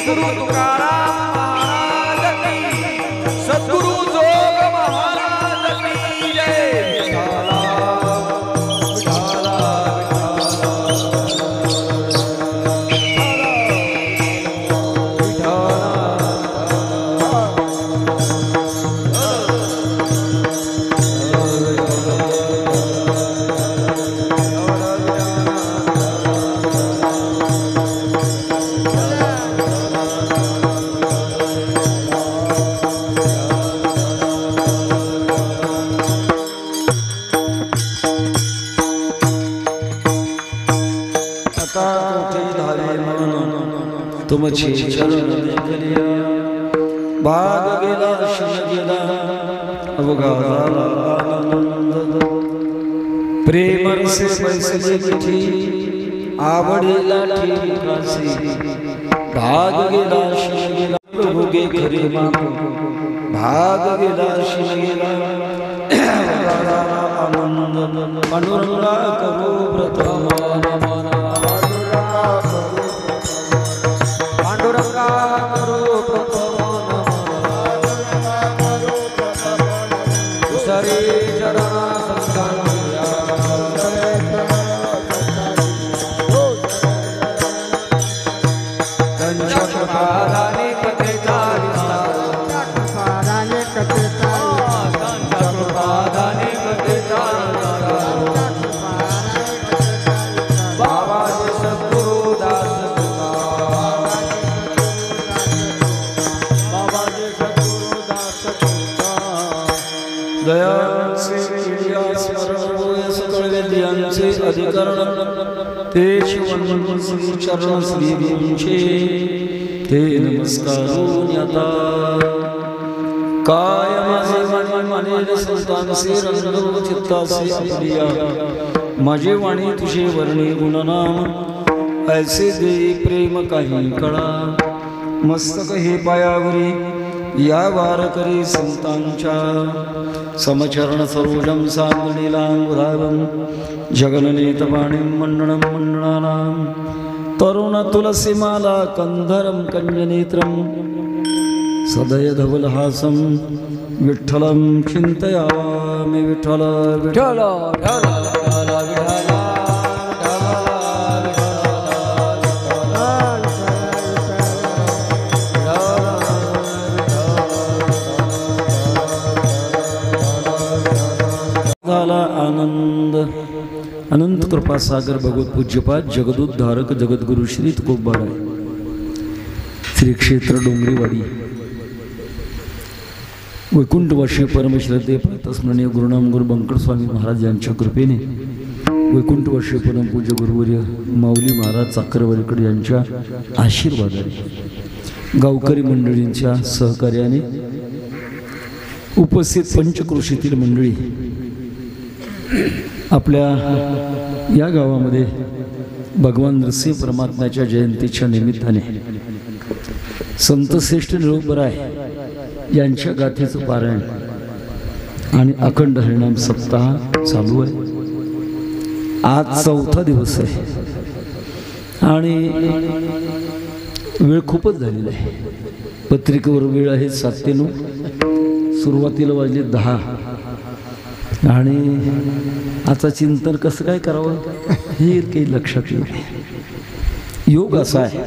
सद्गुरु तुकाराम महाराज की, सद्गुरु जोग महाराज की जय। विठाला विठाला तुमचे चरण देखलिया, भाग गेला क्षण गेला अवघा झाला आनंद। प्रेम रसे पैसे मिठी आवडीला ठिकासी, भाग गेला क्षण गेला प्रभु गे खरे मागो, भाग गेला क्षण गेला अवघा झाला आनंद। पांडुरंगा करो व्रत अधिकरण ते चरण श्री गुरुचे ते नमस्कारोन्यता। काय माझे माने संतांचे रंग चित्तासे प्रिया, माझे वाणी तुझे वर्णी गुणनाम, ऐसे दे प्रेम काही कळा। मस्तक हे पायावरी या वारकरी संतांच्या, समचरण सरोजम सांगणीलांबुधावं, जगननेतवाणीं मण्डनं मण्डनानां, तरुण तुलसीमाला कंधरं कञ्जनेत्रं, सदय धवलहासं विठ्ठलं चिन्तयामि। विठ्ठल विठ्ठल विठ्ठल विठ्ठल आनंद। अनंत कृपा सागर भगवत पूज्यपाद जगदुद्धारक जगद्गुरु श्री तुकोबाराय श्री क्षेत्र डोंगरीवाडी वैकुंठवासी परमश्रद्धे प्रातस्मरणीय गुरुनाम गुरु बंकट स्वामी महाराज यांच्या कृपेने वैकुंठवासी परमपूज्य गुरुवर्य माऊली महाराज चाकरवाडीकर यांच्या आशीर्वादाने गावकरी मंडळींच्या सहकार्याने उपस्थित पंचक्रोशीतील मंडळी आपल्या या गावामध्ये भगवान नरसिंह परमात्म्याच्या जयंतीच्या निमित्ताने संतश्रेष्ठ निरोपराय यांच्या गाथेचं पारायण आणि अखंड हरिनाम सप्ताह चालू आहे। आज 4था दिवस आहे आणि वेळ खूपच झालेला आहे। पत्रिकेवर वेळ आहे 7 ते 9, सुरुवातीला वाजले 10 आणि आता चिंतन कसं काय करावं हे काही लक्षात येईल। योग असा आहे,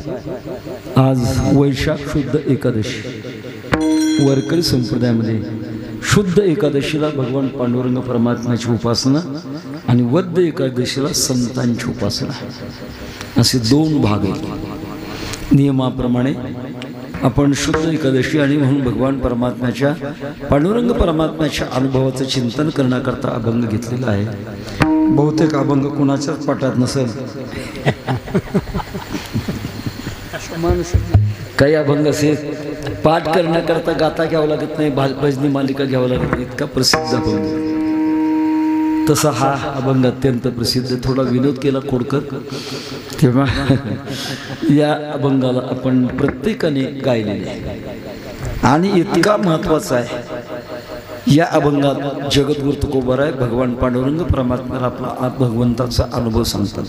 आज वैशाख शुद्ध एकादशी, वारकरी संप्रदायामध्ये शुद्ध एकादशीला भगवान पांडुरंग परमात्म्याची उपासना आणि वद्य एकादशीला संतांची उपासना असे 2 भाग आहेत। नियमाप्रमाणे आपण शुद्ध एकादशी आणि म्हणून भगवान परमात्म्याच्या पांडुरंग परमात्म्याच्या अनुभवाचं चिंतन करण्याकरता अभंग घेतलेला आहे। बहुतेक अभंग कुणाच्याच पाठात नसेल, काही अभंग असे पाठ करण्याकरता गाता घ्यावं लागत नाही, भजनी मालिका घ्यावं लागत नाही, इतका प्रसिद्ध अभंग। तसा हा अभंग अत्यंत प्रसिद्ध। थोडा विनोद केला खोडकर तेव्हा या अभंगाला आपण प्रत्येकाने गायलेले आहे आणि इतका महत्त्वाचा आहे। या अभंगात जगद्गुरु तुकोबाराय भगवान पांडुरंग परमात्म्याला आपला भगवंताचा अनुभव सांगतात।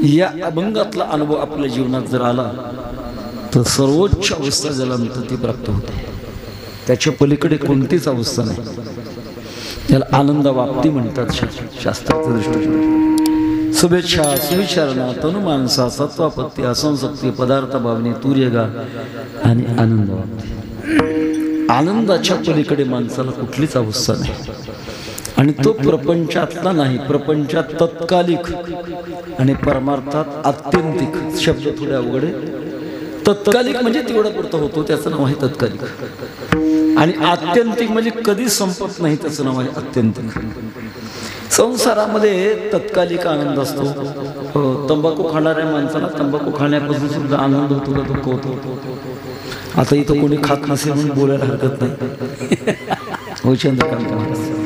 या अभंगातला अनुभव आपल्या जीवनात जर आला तर सर्वोच्च अवस्था ज्याला म्हणतात ती प्राप्त होते. त्याच्या पलीकडे कोणतीच अवस्था नाही. त्याला आनंद वाप्ती म्हणतात शास्त्राच्या दृष्टीने. शुभेच्छा सुविचारणा तनुमानसा सत्वापत्ती असंसक्ती पदार्थ भावने तूर्यगा आणि आनंद वाप्ती. आनंदाच्या पलीकडे माणसाला कुठलीच अवस्था नाही आणि तो प्रपंचातला नाही. प्रपंचात तत्कालिक आणि परमार्थात आत्यंतिक. शब्द थोडे अवघड आहे. तत्कालिक म्हणजे तेवढा पुरता होतो त्याचं नाव आहे तत्कालिक, आणि आत्यंतिक म्हणजे कधी संपत नाही त्याचं नाव आहे आत्यंतिक. संसारामध्ये तत्कालिक आनंद असतो. तंबाखू खाणाऱ्या माणसाला तंबाखू खाण्यापासून सुद्धा आनंद होतो का दुःख होतो? आता इथं कोणी खात नसेल म्हणून बोलायला हरकत नाही. हो चंद्रकांत महाराज.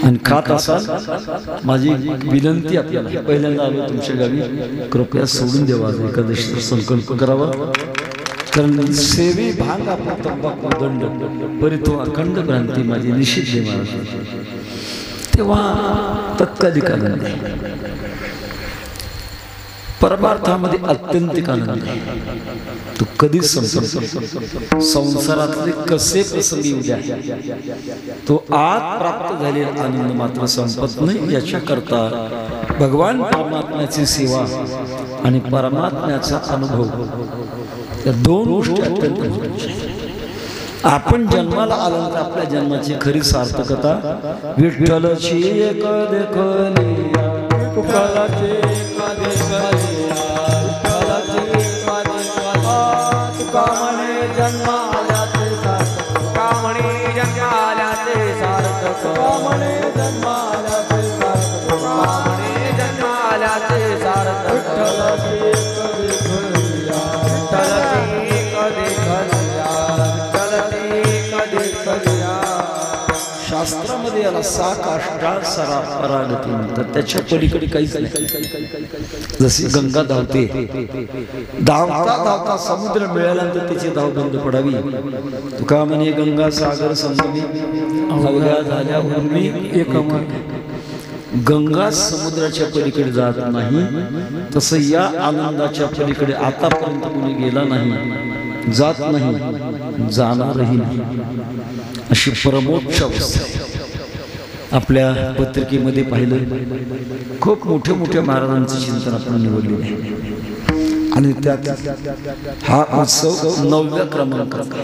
आणि खात असाल माझी विनंती आपल्याला, पहिल्यांदा आलो तुमच्या गावी, कृपया सोडून द्यावा. एकादशीचा संकल्प करावा. कारण सेवी भांग आपला तंबाखू दंड परितो अखंड भ्रांती माझी निषिद्ध महाराज. तेव्हा तत्कालिक आनंद आहे. परमार्थामध्ये आत्यंतिक आनंद तो कधीच संपत. संसारातले कसे प्रसंगी उद्या तो आज प्राप्त झालेला आनंद मात्र संपत नाही. याच्याकरता भगवान परमात्म्याची सेवा आणि परमात्म्याचा अनुभव या दोन गोष्टी अत्यंत महत्त्वाच्या. आपण जन्माला आलो तर आपल्या जन्माची खरी सार्थकता विठ्ठलची एक देखलिया, विठ्ठलाची एक देखलिया, विठ्ठलाची एक देखलिया. तुका म्हणे जन्म आल्याचे सार्थक, तुका म्हणे जन्म आल्याचे सार्थक, तुका म्हणे जन्म आल्याचे सार्थक, तुका म्हणे जन्म आल्याचे सार्थक. विठ्ठलाची एक देखलिया, विठ्ठलाची एक देखलिया, शास्त्रामध्ये याला सा काष्टा सरा परागती म्हणतात. त्याच्या पलीकडे काहीच नाही. जशी गंगा धावते, धावता धावता समुद्र मिळाल्यानंतर त्याची धाव बंद पडावी. तुका म्हणे गंगा सागर संगमी अवघ्या झाल्या उर्मी एकमा. गंगा समुद्राच्या पलीकडे जात नाही, तसं या आनंदाच्या पलीकडे आतापर्यंत कोणी गेला नाही, जात नाही, जाणारही नाही. अशी परमोच्च अवस्था आपल्या पत्रिकेमध्ये पाहिलं. खूप मोठ्या मोठ्या महाराजांचं चिंतन आपण निवडलेलं आहे आणि त्यात हा उत्सव 9व्या क्रमांकाचा.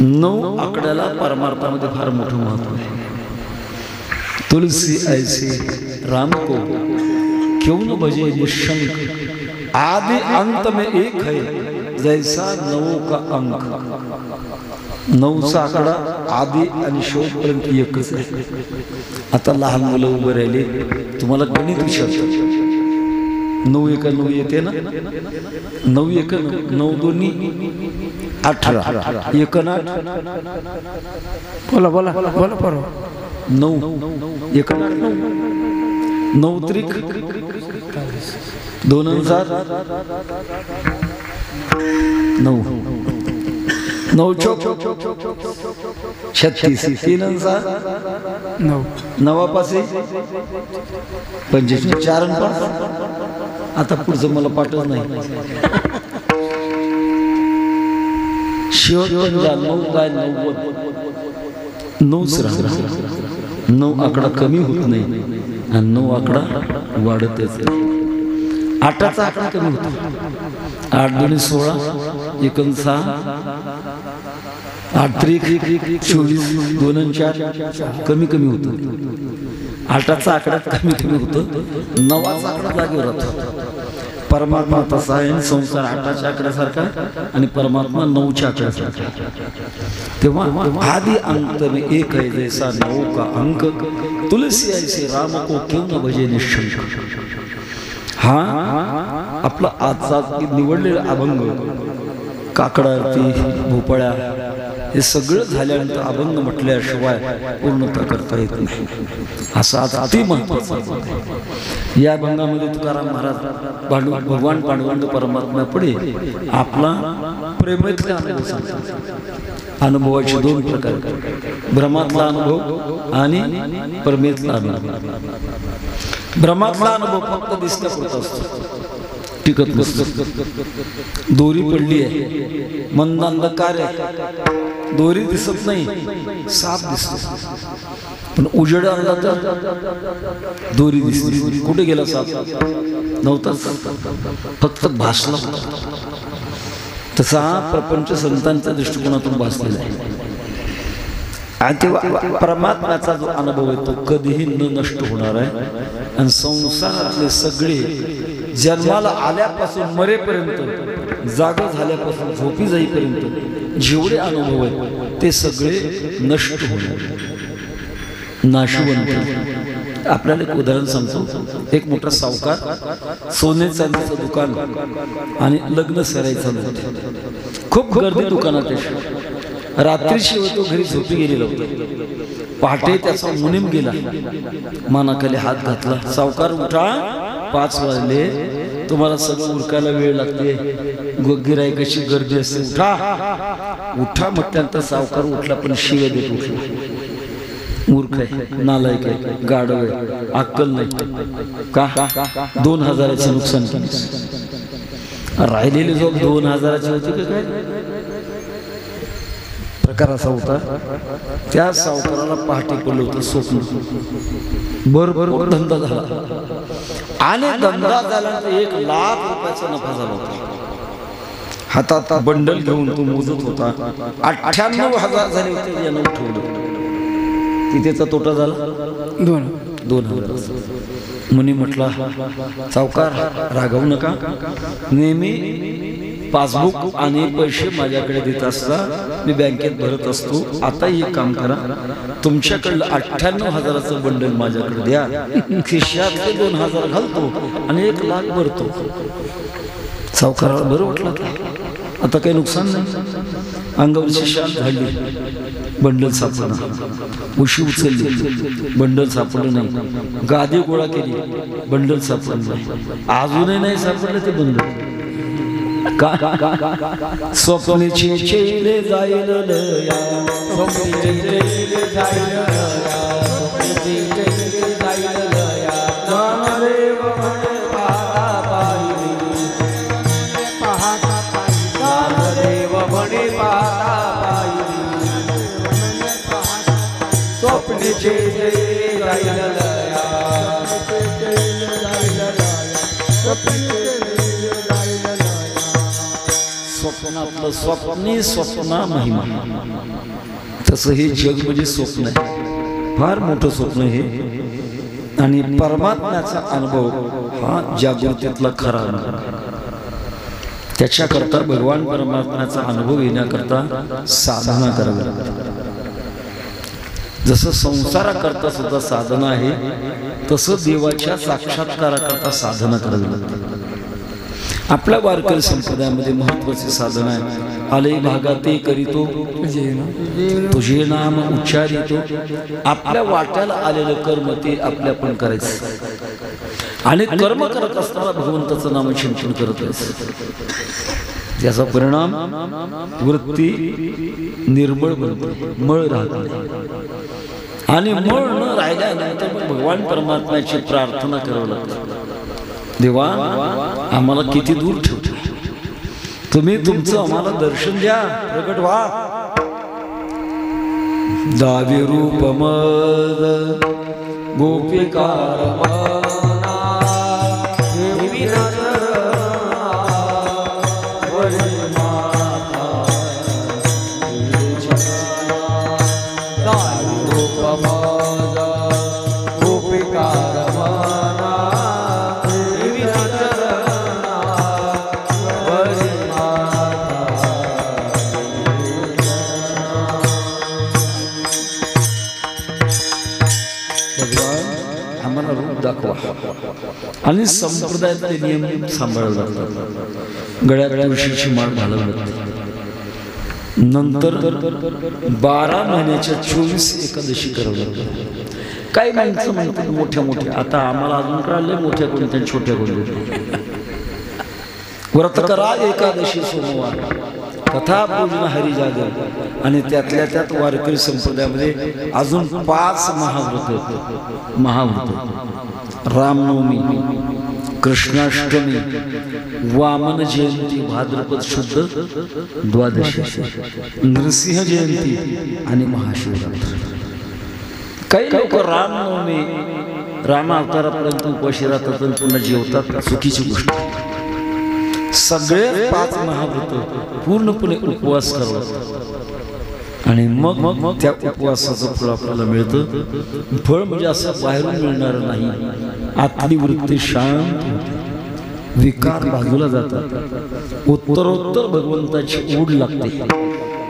9 आकड्याला परमार्थामध्ये फार मोठं महत्व आहे. तुलसी ऐसे राम को क्यों न भजे निशंक, आदि अंत में एक है जैसा 9 का अंक. 9चा आकडा आदि आणि शेवटपर्यंत एकच आहे. आता लहान मुलं उभं राहिले, तुम्हाला गणित विचारतात. 9 एका 9 येते ना, 9 एका 9 दोन्ही 18, एकन 8. बोला बोला बोला बरोबर. 9 एकन 8, 9 त्रिक 2000 9, 9 चौक 36, 3000 9, 9 पासे 25, 4 आणि 5. आता पुढचं मला पाठच नाही. शेवट 9 काय 90. 9 आकडा कमी होत नाही आणि 9 आकडा वाढतच. 8चा आकडा कमी होतो. 8 2 16, 1 6, 8 3 24, 2 4 कमी कमी होतो. 8चा आकडा कमी कमी होतो, 9चा आकडा जागेवर राहतो. परमात्मा तसा आहे. संसार 8च्या आकड्यासारखा आणि परमात्मा 9च्या आकड्यासारखा. तेव्हा आदि अंत में एक है जैसा 9 का अंक, तुलसी ऐसे राम को क्यों न भजे निशंक. हा आपला आजचा निवडलेला अभंग, काकडा आरती, भोपळ्या हे सगळं झाल्यानंतर अभंग म्हटल्याशिवाय पूर्णता करता येत नाही. असा अति महत्वाचा या अभंगामध्ये तुकाराम महाराज भगवान पांडुरंग परमात्मा पुढे आपला प्रेमातला अनुभव सांगतात. अनुभवाचे 2 प्रकार, ब्रह्मातला अनुभव आणि परमेतला अनुभव. भ्रमातला अनुभव फक्त दिसण्यापुरता असतो, टिकत नसतो. दोरी पडली आहे, मंद अंधकार आहे, दोरी दिसत नाही, साप दिसतो. पण उजेड आला तर दोरी दिसली. कुठे गेला साप? नव्हता, फक्त भासला. तसा प्रपंच संतांच्या दृष्टिकोनातून भासलेला आहे. आणि तेव्हा परमात्म्याचा जो अनुभव आहे तो कधीही न नष्ट होणार आहे. आणि संसारातले सगळे जन्माला आल्यापासून मरेपर्यंत, जाग झाल्यापासून झोपी जाईपर्यंत जेवढे अनुभव आहेत ते सगळे नष्ट होणार, नाशवंत. आपल्याला एक उदाहरण सांगतो. एक मोठा सावकार, सोने चांदीचं दुकान आणि लग्न सरायचं होतं. खूप गर्दी दुकानात आहे. रात्रीशिवाय तो घरी झोपी गेलेला होता. पहाटे त्याचा मुनीम गेला, मानाखाली हात घातला. सावकार उठा, 5 वाजले, तुम्हाला सगळं उरकायला वेळ लागते, गिराईकाची गर्दी असते, उठा उठा म्हटल्यानंतर सावकार उठला, पण शिव्या देत उठला. मूर्ख आहे, नालायक आहे, गाढव आहे, अक्कल नाही. का 2000चं नुकसान केलं. राहिलेले जो 2000चे होते का काय प्रकार असा होता. त्या सावकाराला पहाटे पडलं होतं स्वप्न. बरोबर धंदा झाला, आणि धंदा झाल्यानंतर 1 लाख रुपयाचा नफा झाला होता. हातात बंडल घेऊन तो मोजत होता. 98,000 झाले होते. यानं उठवलं. तिथेचा तोटा झाला 2,000. मुनी म्हटला, सावकार रागवू नका, नेहमी पासबुक आणि पैसे माझ्याकडे देत असता, मी बँकेत भरत असतो. आता एक काम करा, तुमच्याकडलं 98,000चं बंडल माझ्याकडे द्या, खिशातले 2,000 घालतो आणि 1 लाख भरतो. सावकाराला बरं वाटलं, आता काही नुकसान नाही. अंगावरची शाल झाली, बंडल सापडलं. उशी उचलली, बंडल सापडलं नाही. गादी गोळा केली, बंडल सापडलं नाही. अजूनही नाही सापडलं ते बंडल. स्वप्नीचे चेले जाईल लया, स्वप्नीचे चेले जाईल लया, स्वप्नीचे चेले जाईल लया. ज्ञानदेव म्हणे पाहता पाहिली, ज्ञानदेव म्हणे पाहता पाहिली, स्वप्नीचे चेले जाईल लया, स्वप्नातलं स्वप्नी स्वप्ना महिमा. तसं हे जग म्हणजे स्वप्न आहे, फार मोठं स्वप्न हे. आणि परमात्म्याचा अनुभव हा जागृतीतला खरा अनुभव. त्याच्याकरता भगवान परमात्म्याचा अनुभव येण्याकरता साधना करावी लागते. जसं संसाराकरता सुद्धा साधना आहे, तसं देवाच्या साक्षात्काराकरता साधना करावी लागते. आपल्या वारकरी संप्रदायामध्ये महत्वाची साधना आहे. आले भागाते करीतो तुझे नाम उच्चारितो. आपल्या वाट्याला आलेलं कर्म ते आपल्या पण करायचं, आणि कर्म करत असताना भगवंताचं नामचिंतन करत आहे. त्याचा परिणाम वृत्ती निर्मळ बनते, मळ राहते. आणि मळ न राहिल्यानंतर भगवान परमात्म्याची प्रार्थना करावी लागते. देवा, आम्हाला किती दूर ठेवतो, तुम्ही तुमचं आम्हाला दर्शन द्या, प्रगट व्हा. दावी रूप मद गोपिकार आणि संप्रदायातले नियम सांभाळावे लागतात. गळ्यात तुळशीची माळ घालावी लागते. नंतर 12 महिन्याच्या 24 एकादशी करावी लागते. काही माणसं म्हणतात मोठ्या मोठ्या, आता आम्हाला अजून कळालं मोठ्या कोणत्या छोट्या कोणत्या. व्रत करा एकादशी सोमवार, कथा पूजन हरिजागर आणि त्यातल्या त्यात वारकरी संप्रदायामध्ये अजून 5 महाव्रत रामनवमी, कृष्णाष्टमी, वामन जयंती भाद्रपद शुद्ध द्वादशी, नरसिंह जयंती आणि महाशिवरात्री. काही लोक रामनवमी राम अवतारापर्यंत उपाशी राहतात आणि पुन्हा जेवतात. चुकीची गोष्ट. सगळे 5 महाव्रत पूर्णपणे उपवास करतात आणि मग त्या उपवासाचं फळ आपल्याला मिळतं. फळ म्हणजे असं बाहेरून मिळणार नाही. आतली वृत्ती शांत होते, विकार बाजूला जातात, उत्तरोत्तर भगवंताची ओढ लागते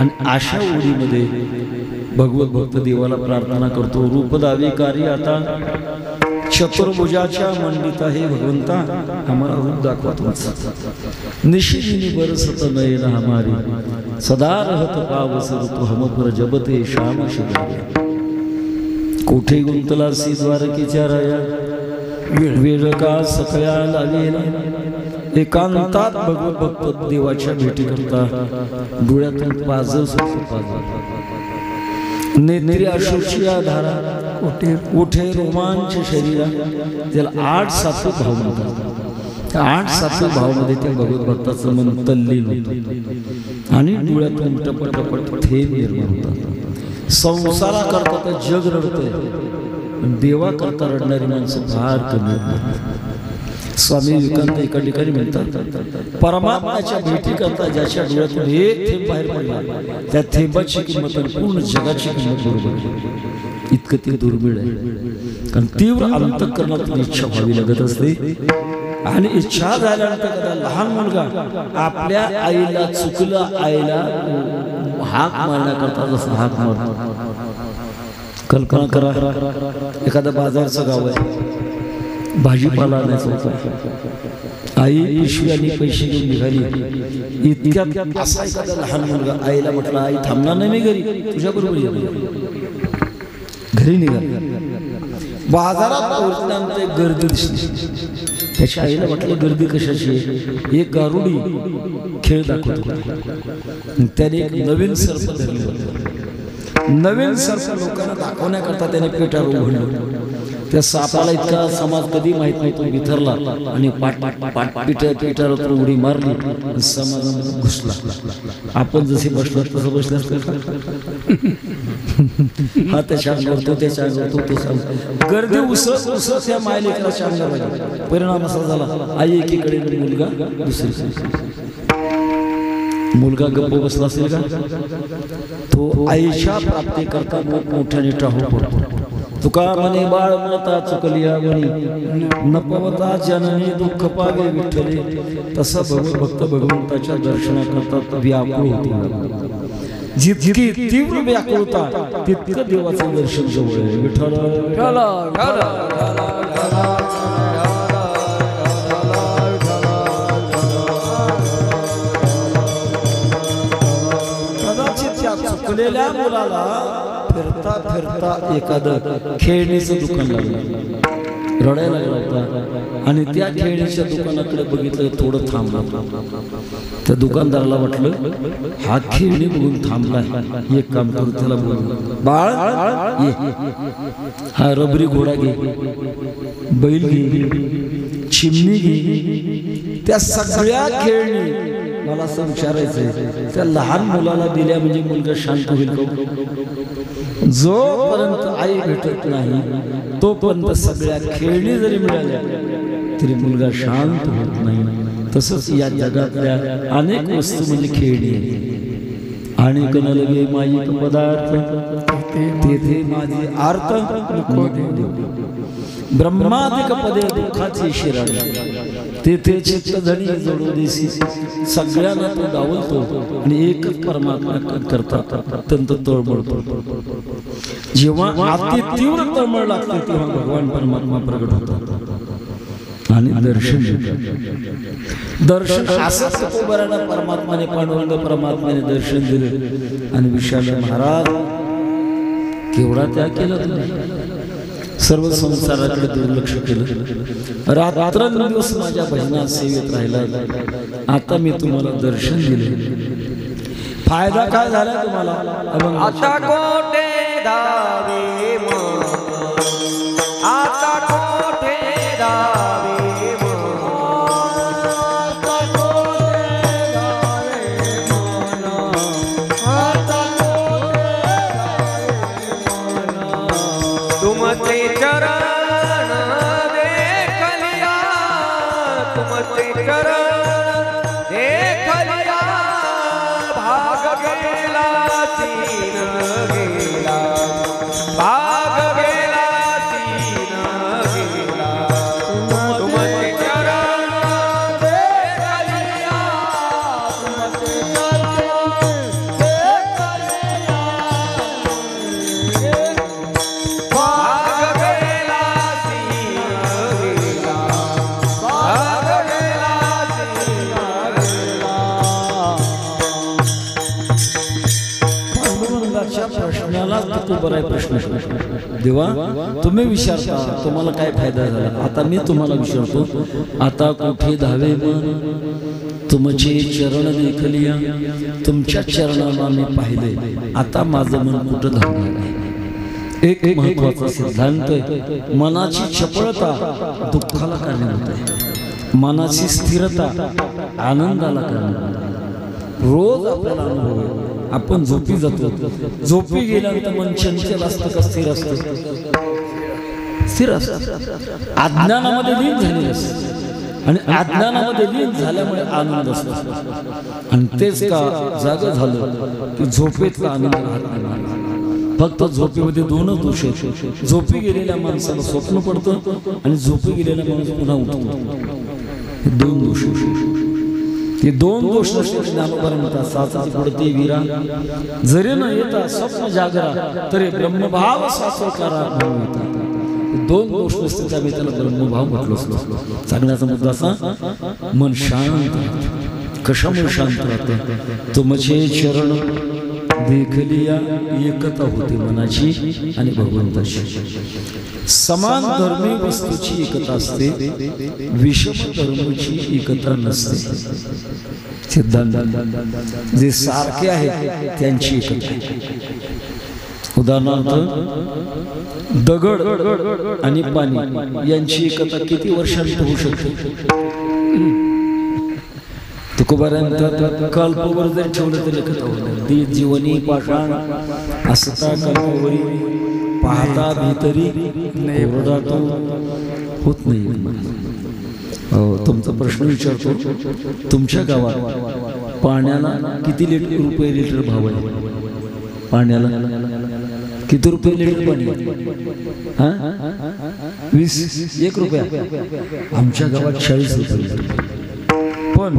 आणि अशा ओढीमध्ये भगवत भक्त देवाला प्रार्थना करतो. रूपदावी कार्य आता चतुर्भुजाच्या मंडित आहे भगवंता, आम्हाला रूप दाखवा तुमचं. निशिदिनी बरसत नयन हमारी, सदा रहत पावस ऋतू हमपुर जबते श्याम शिवाय. कोठे गुंतलासी द्वारकेच्या राया, वेळ का सकया लावेला. एकांतात भगवत भक्त देवाच्या भेटी करता डोळ्यातून पाजर सुटतो. नेत्री अशोची धारा, उठे रोमांच शरीरा. त्याला 8 सात्विक भाव म्हणतात. 8 सात्विक भावामध्ये त्या भगवत भक्ताचं मन तल्लीन होतं आणि डोळ्यातून टपटपट थेंब निर्माण होतात. संसारा करता तर जग रडतंय, देवा करता रडणारी माणसं फार कमी. स्वामी विवेकानंद एका ठिकाणी म्हणतात, परमात्म्याच्या भेटी करता ज्याच्या डोळ्यातून एक थेंब बाहेर पडला त्या थेंबाची किंमत पूर्ण जगाची किंमत बरोबर. इतकं ते दुर्मिळ आहे. कारण तीव्र अंतःकरणातून इच्छा व्हावी लागत असते आणि इच्छा झाल्यानंतर कदा लहान मुलगा आपल्या आईला चुकलं आईला हाक मारण्याकरता जसं हाक मारतो. कल्पना करा, एखादा बाजारचं गाव आहे, भाजीपाला आणायचा होता, आई पिशवी आणि पैसे घेऊन निघाली. इतक्यात असा एखादा लहान मुलगा आईला म्हटला, आई थांबणार नाही मी घरी, तुझ्या बरोबर घरी निघाली. बाजारात पोहोचल्यानंतर गर्दी दिसली. त्याच्या आईला म्हटलं गर्दी कशाची आहे? एक गारुडी खेळ दाखवतो. त्याने एक नवीन सर्प धरलं. नवीन सर्प लोकांना दाखवण्याकरता त्याने पेटावर उघडलं. त्या सापाला इतका समाज कधी माहित नाही तो बिथरला आणि पिठावर उडी मारली, समाजामध्ये घुसला. आपण जसे बसलो तसं बसल्यास हा त्याच्या अंगावर तो त्याच्या अंगावर तो त्याच्या गर्दी उसळ त्या मायलेकराच्या अंगावर. परिणाम असा झाला, आई एकीकडे मुलगा दुसरीकडे. मुलगा गप्प बसला असेल का? तो आईच्या प्राप्ती करता मोठ्याने टाहू पडतो. तुका म्हणे बाळ माता चुकलिया म्हणी, नपवता जननी दुःख पावे विठ्ठले. तसा भक्त भगवंताच्या दर्शनाकरता व्याकुळ होतो. जितकी तीव्र व्याकुळता तितकं देवाचं दर्शन जवळ आहे. विठ्ठल कदाचित त्या चुकलेल्या मुलाला फिरता फिरता एखादं खेळणीचं दुकान लागलं, रडायला लागला होता आणि त्या खेळणीच्या दुकानाकडे बघितलं, थोडं थांबला. त्या दुकानदाराला वाटलं हा खेळणी बघून थांबलाय, एक काम करू त्याला बोलू, बाळ ये, हा रबरी घोडा घे, बैल घे, चिमणी घे. त्या सगळ्या खेळणी मला असं विचारायचंय, त्या लहान मुलाला दिल्या म्हणजे मुलगा शांत होईल का? जोपर्यंत आई भेटत नाही तोपर्यंत सगळ्या खेळणी जरी मिळाल्या तरी मुलगा शांत होत नाही. तसंच या जगातल्या अनेक वस्तू म्हणजे खेळणी आहे. आणि लगे माईक पदार्थ तेथे माझे आर्त ब्रह्मादिक पदे दुःखाची शिराळी, तेथे चित्त धणी जोडू देसी. सगळ्यांना तो डावलतो आणि एकच परमात्मा करता अत्यंत तळमळतो. जेव्हा अति तीव्र तळमळ लागते तेव्हा भगवान परमात्मा प्रगट होतात आणि दर्शन देतात. दर्शन असंच उभारायला परमात्माने पांडुरंग परमात्माने दर्शन दिले आणि विशाल महाराज केवढा त्याग केला तुम्ही. सर्व संसाराकडे दुर्लक्ष केलं, रात्रंदिवस माझ्या भजनात सेवेत राहिला. आता मी तुम्हाला दर्शन दिले, फायदा काय झाला तुम्हाला? आता कोठे धावे मन, आता कोठे धावे मन, आता कोठे धावे मन, आता कोठे धावे मन, तुमचे चरण देखलिया, तुमचे चरण देखलिया, भाग गेला तीन गेला, भाग गेला तीन गेला, तुमचे चरण देखलिया, तुमचे चरण देखलिया, भाग गेला तीन गेला, भाग गेला तीन गेला. पांडुरंगाच्या प्रश्नाला तू बराय प्रश्न देवा तुम्ही विचारता तुम्हाला काय फायदा झाला. आता मी तुम्हाला विचारतो, आता कुठे धावे मन, तुमचे चरण देखलिया, तुमच्या चरणाला मी पाहिले, आता माझं मन कुठं धावणार आहे. एक महत्वाचा सिद्धांत आहे, मनाची चपळता दुःखाला कारणीभूत आहे, मनाची स्थिरता आनंदाला कारणीभूत आहे. रोज आपल्याला अनुभव आहे, आपण झोपी जातो, झोपी गेल्यानंतर मन चंचल असतं का स्थिर असतं? स्थिर असतं. अज्ञानामध्ये लीन झालेलं असतं आणि अज्ञानामध्ये लीन झाल्यामुळे आनंद असतो. आणि तेच का जागं झालं की झोपेतला आनंद राहत नाही. फक्त झोपेमध्ये दोनच दोष आहेत, झोपी गेलेल्या माणसाला स्वप्न पडतं आणि झोपी गेलेला माणूस पुन्हा उठतो. दोन दोष, हे दोन दोष म्हणतात. साचाची पडते विरा जरी न येता स्वप्न जागरा, तरी ब्रह्मभाव साचवकारा म्हणतात. दोन दोष नसते त्यावेळी त्याला ब्रह्मभाव म्हटलं असतं. सांगण्याचा मुद्दा असा, मन शांत. कशामुळे शांत राहतं? तुमचे चरण देखलिया, एकता होते मनाची आणि भगवंताची. समान धर्मी वस्तूची एकता असते, विषम धर्माची एकता नसते. सिद्धांत जे सारखे आहेत त्यांची एकता. उदाहरणार्थ दगड आणि पाणी यांची एकता किती वर्षांत होऊ शकते? तुकोबारांच्या कल्पवर जर ठेवलं तरी एकता होतं. ती जीवनी पाषाण असता कल्पवरी, पाहता भीतरी ओरडा तो होत नाही. तुमचा प्रश्न विचारतो, तुमच्या गावात पाण्याला किती रुपये लिटर भाव आहे? पाण्याला किती रुपये लिटर पाणी? 1 रुपया. आमच्या गावात 40 रुपये लिटर. पण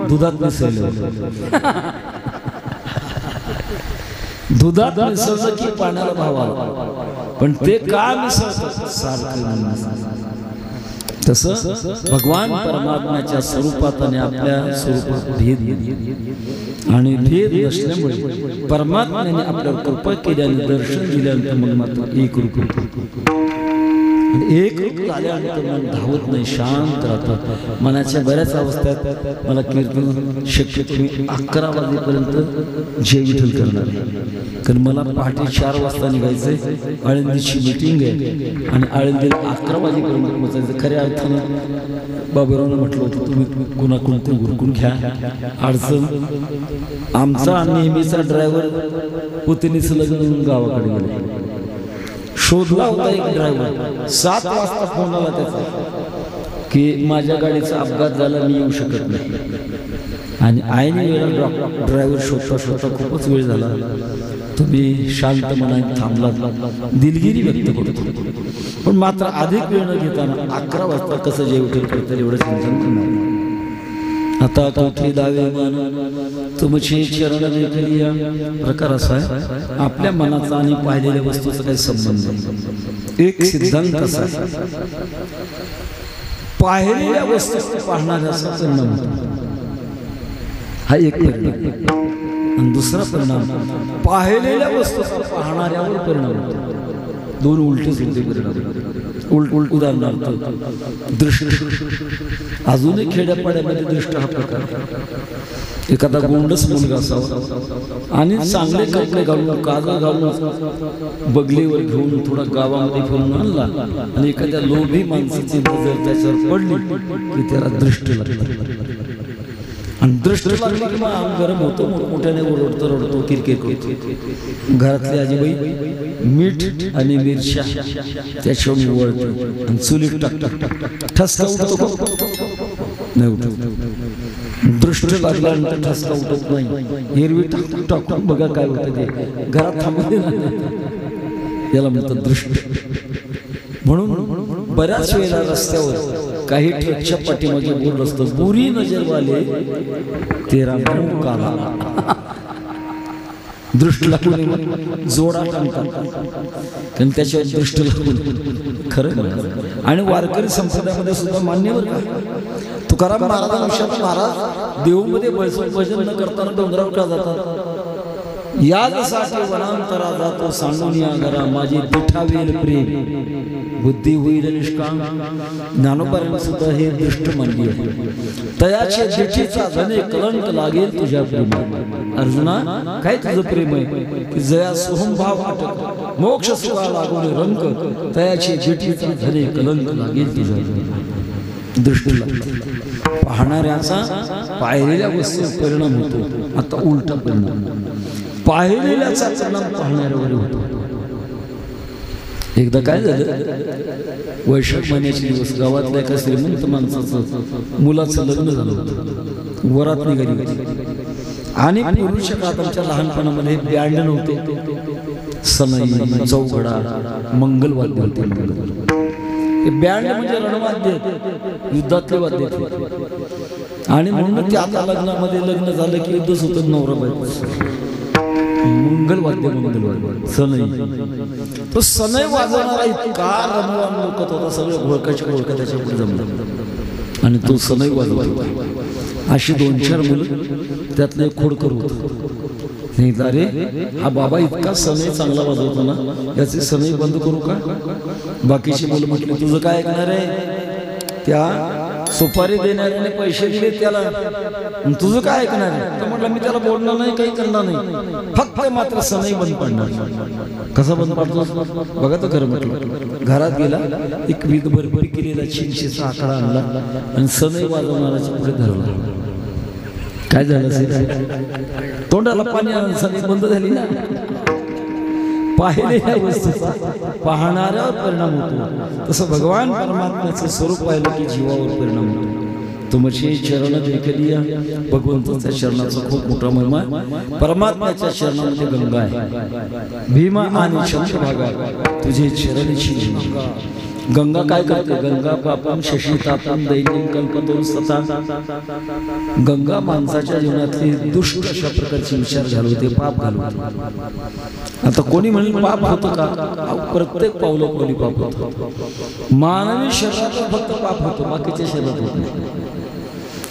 दुधात मिसळलं, दुधात मिसळलं की पाण्याला भाव आला. पण ते का मिसळतं? सारखं. तसं भगवान परमात्म्याच्या स्वरूपात आणि आपल्या स्वरूपात भेद आणि भेद नसल्यामुळे परमात्म्याने आपल्यावर कृपा केल्याने दर्शन दिल्यानंतर मग मात्र एक रूप आल्यानंतर मन धावत नाही, शांत राहतं. मनाच्या बऱ्याच अवस्थेत मला कीर्तन शक्यतो मी 11 वाजेपर्यंत जय विठ्ठल करणार, कारण मला पहाटे 4 वाजता निघायचंय. आळंदीची मीटिंग आहे आणि आळंदीला 11 वाजेपर्यंत पोहोचायचं. खऱ्या अर्थानं बाबूरावनं म्हटलं होतं, तुम्ही कुणाकडून ते उरकून घ्या अडचण. आमचा नेहमीचा ड्रायव्हर पुतणीचं लग्न गावाकडे गेला, शोधला होता एक ड्रायव्हर. 7 वाजता फोन आला त्याचा की माझ्या गाडीचा अपघात झाला, मी येऊ शकत नाही. आणि आईने वेळा ड्रायव्हर शोधता खूपच वेळ झाला. तुम्ही शांत मनाने थांबला, दिलगिरी व्यक्त करतो. पण मात्र अधिक वेळ न घेताना 11 वाजता कसं जय विठ्ठल करता एवढं चिंतन करणार. आता कोठे दावे मन, तुमचे चरण देखलिया. प्रकार असा आहे, आपल्या मनाचा आणि पाहिलेल्या वस्तूचा काही संबंध नाही. एक सिद्धांत असा, पाहिलेल्या वस्तू पाहणाऱ्याचा परिणाम हा एक परिणाम, आणि दुसरा परिणाम पाहिलेल्या वस्तू पाहणाऱ्यावर परिणाम होतो. दोन उलटे सुलटे परिणाम. उदाहरणार्थ दृष्टी, अजूनही खेड्यापाड्यामध्ये दृष्ट हा प्रकार. एखादा गोंडस मुलगा असावा आणि चांगले कपडे घालून कागद घालून बगलीवर घेऊन थोडा गावामध्ये फिरून आणला आणि एखाद्या लोभी माणसाची नजर त्याच्यावर पडली की त्याला दृष्ट लागली. आणि दृष्ट लागली की मग गरम होतो, मोठमोठ्याने ओरडतो रडतो किरकिर करतो. घरातली आजीबाई मीठ आणि मिरच्या त्याच्यावर वळते आणि चुलीत टाकतात. ठसका उठतो नाही उठत. दृष्ट लागल्यानंतर ठसका उठत नाही. एरवी टाकून बघा काय होतं ते घरात थांबले याला म्हणतात दृष्ट. म्हणून बऱ्याच वेळेला रस्त्यावर काही ट्रकच्या पाठीमागे बोर्ड असतं, बुरी नजर वाले तेरा मुंह काला. दृष्ट लागून जोडा टाकतात कारण त्याच्यावर दृष्ट लागून खरं. आणि वारकरी संप्रदायामध्ये सुद्धा मान्यवर का तुकाराम महाराजांविषयी महाराज देऊमध्ये भजन न करताना डोंगरावर का जातात. यासाठी वनांतरा जातो सांगून या घरा माझी दिठावेल प्रेम बुद्धी होईल निष्काम. ज्ञानोबांनी सुद्धा हे दृष्ट मानली आहे. तयाचे दिठीचा धने कलंक लागेल तुझ्या प्रेमात. अर्जुना काय तुझं प्रेम आहे की जया सोहमभाव आटक मोक्ष सुखा लागून रंक तयाचे दिठीचा धने कलंक लागेल तुझ्या प्रेमात. दृष्ट लागते. पाहणाऱ्याचा पाहिलेल्या वस्तूवर परिणाम होतो. आता उलटा परिणाम पाहिलेल्याचा परिणाम पाहणाऱ्यावर होतो. एकदा काय झालं, वैशाख महिन्याचे दिवस गावातल्या एका श्रीमंत माणसाचं मुलाचं लग्न झालं होतं. वरात निघाली होती आणि पूर्वीच्या काळात आमच्या लहानपणामध्ये बँड नव्हते, सनई चौघडा मंगलवाद्य होते. बँड म्हणजे रणवाद्य युद्धातले वाद्य. आणि म्हणून ते आता लग्नामध्ये लग्न झालं की युद्धच होतं नवरा बायको. मंगलवाद्य सनई. तो सनई वाजवणारा इतका रमवान लोकत होता, सगळे घोळकाच्या घोळका त्याच्या पुढे जमलं आणि तो सनई वाजवत होता. अशी 2-4 मुलं त्यातलं एक खोडकर होत. अरे हा बाबा इतका सनई चांगला वाजवतो ना, याची सनई बंद करू का. बाकीची मुलं म्हटली तुझं काय ऐकणार आहे, त्या सुपारी देणाऱ्याने पैसे दिले त्याला, तुझं काय ऐकणार आहे. तर म्हटलं मी त्याला बोलणार नाही, काही करणार नाही, फक्त मात्र सनई बंद पडणार. कसा बंद पडतो बघा तर खरं. म्हटलं घरात गेला, एक विध भरभरी केलेला चिंचेचा आकडा आणला आणि सनई वाजवणाऱ्याच्या पुढे धरला. काय झालं असेल, तोंडाला पाणी आणून सनई बंद झाली ना. पाहिलेल्या वस्तूचा पाहणाऱ्यावर परिणाम होतो. तसं भगवान परमात्म्याचं स्वरूप पाहिलं की जीवावर परिणाम होतो. तुमचे चरण देखलिया भगवंताच्या चरणाचा खूप मोठा महिमा. परमात्म्याच्या चरणामध्ये गंगा आहे. भीमा आणि चंद्रभागा तुझे चरणीची गंगा. गंगा काय करते, गंगा पापम शशी तापम दैनिक कल्पतो सता. गंगा माणसाच्या जीवनातली दुष्ट अशा प्रकारचे विचार घालवते, पाप घालवते. आता कोणी म्हणेल पाप होतं का, प्रत्येक पावलोपावली पाप होतं. मानवी शरीरात फक्त पाप होतं, बाकीच्या शरीरात होत नाही.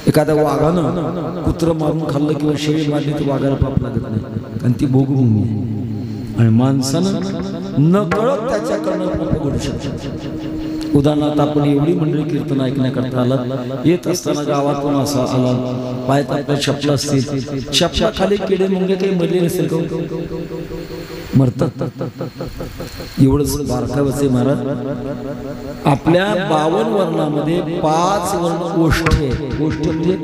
एखाद्या वाघानं कुत्र मारून खाल्लं किंवा शेळी मारली तर वाघाला पाप लागत नाही, कारण ती भोगभूमी आहे. आणि माणसानं न कळत त्याच्याकडनं पाप घडू शकतो. उदाहरणार्थ आपण एवढी मंडळी कीर्तन ऐकण्याकरता आला, येत असताना गावातून असा आला, पायात आपल्या चपला असतील, चपला खाली किडे मुंगे काही मरले नसेल का, मरतात. एवढंच बारकावचे महाराज आपल्या 52 वर्णामध्ये 5 वर्ण ओष्ठे. ओष्ठे म्हणजे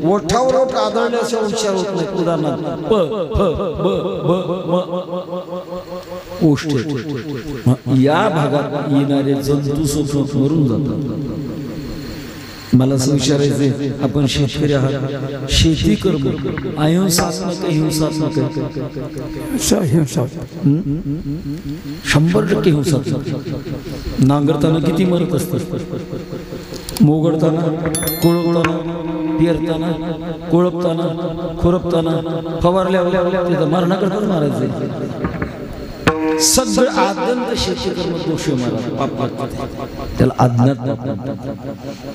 ओठावर ओठ आदळल्याचे उच्चार होत नाही. उदाहरणार्थ प फ ब ब म ओष्ठे. या भागात येणारे जंतू सुद्धा मरून जातात. मला असं विचारायचंय, आपण शेतकरी आहात, शेती कर्म अहिंसात्मक हिंसात्मक 100% हिंसात्मक. नांगरताना किती मरत असतात, मोगडताना, कोळपताना, पेरताना, कोळपताना, खुरपताना, फवारल्या मरणा करतात मारायचे. सगळं आद्यंत शेती कर्म दोष महाराज त्याला अज्ञात.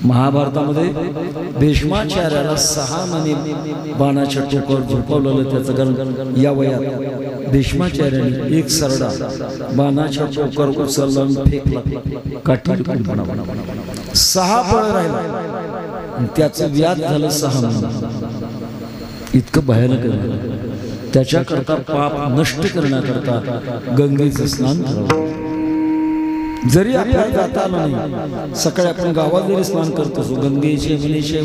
महाभारतामध्ये भीष्माचार्याला 6 महिने बाणाच्या टोकावर झोपवलेलं. त्याचं कारण या वयात भीष्माचार्याने एक सरडा बाणाच्या टोकावर उचलला आणि फेकला, काठी 6 फळ राहिला. आणि त्याचं व्याज झालं 6 महिने. इतकं भयानक आहे. त्याच्याकरता पाप नष्ट करण्याकरता गंगेचं स्नान करावं. जरी आपल्याला जाता आलं नाही, सकाळी आपण गावात जरी स्नान करतो, गंगेचे यमुनेचे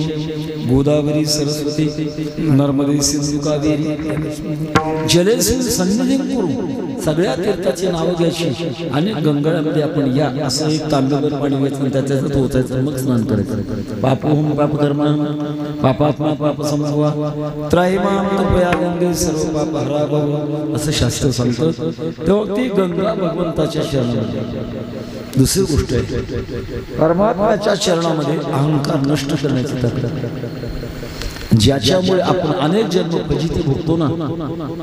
गोदावरी सरस्वती नर्मदे सिंधू कावेरी जलेस्मिन् सन्निधिं कुरु, सगळ्या तीर्थाची नावं घ्यायची आणि गंगाळ्यामध्ये आपण या असं एक तांब्याभर पाणी घ्यायचं, त्याच्यात होतायचं, मग स्नान करायचं. पापोहम पापकर्मणं पापात्मा पापसंभवा त्राहिमां कृपया गंगे सर्व पापहरा भव असं शास्त्र सांगतं. तेव्हा ती गंगा भगवंताच्या चरणामध्ये. दुसरी गोष्ट आहे, परमात्म्याच्या चरणामध्ये अहंकार नष्ट करण्याची ताकद, ज्याच्यामुळे आपण अनेक जन्म फजिती भोगतो ना,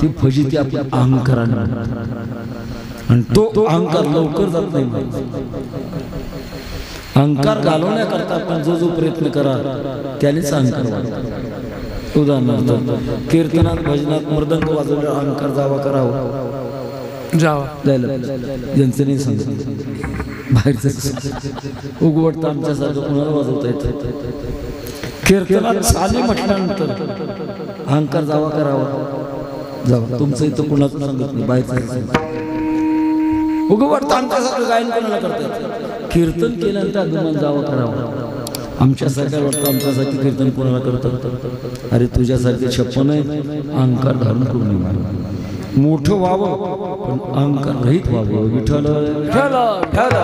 ती फजिती आपण अहंकाराने, आणि तो अहंकार लवकर जात नाही. अहंकार घालवण्याकरता आपण जो प्रयत्न करा त्यानेच अहंकार वाढतो. उदाहरणार्थ कीर्तनात भजनात मृदंग वाजवल्यावर अहंकार जावा करावा जावा जायला यांचं नाही सांगत, बाहेरच उगवटतं आमच्यासारखं कोणाला वाजवता येतं. कीर्तनात चाली म्हटल्यानंतर अहंकार जावा करावा जावा, तुमचं इथं कुणाचं सांगत नाही, बाहेरचं उगवटतं आमच्यासारखं गायन कोणाला करतात. कीर्तन केल्यानंतर अभिमान जावा करावा. आमच्यासारख्या वाटतं आमच्यासाठी कीर्तन कोणाला करतात. अरे तुझ्यासारखे 56 आहे, अहंकार धारण करू नये. मोठं व्हावं पण अहंकार रहित व्हावं. विठ्ठल विठ्ठल विठ्ठल.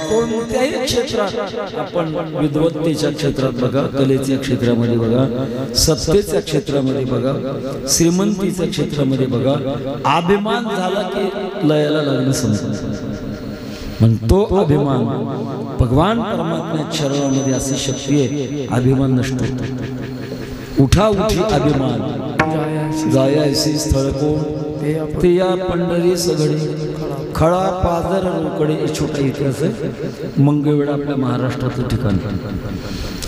कोणत्याही क्षेत्रात आपण, विद्वत्तेच्या क्षेत्रात बघा, कलेच्या क्षेत्रामध्ये बघा, सत्तेच्या क्षेत्रामध्ये बघा, श्रीमंतीच्या क्षेत्रामध्ये बघा, अभिमान झाला की लयाला लागणं समजतं. पण तो अभिमान भगवान परमात्म्या चरणामध्ये अशी शक्ती आहे, अभिमान नष्ट होतो. उठा उठी अभिमान जायासी स्थळ कोण ते या पंढरी सगळी खळा पाजर रोकडे. छोटा इतिहास आहे. मंगळवेढा आपल्या महाराष्ट्राचं ठिकाण,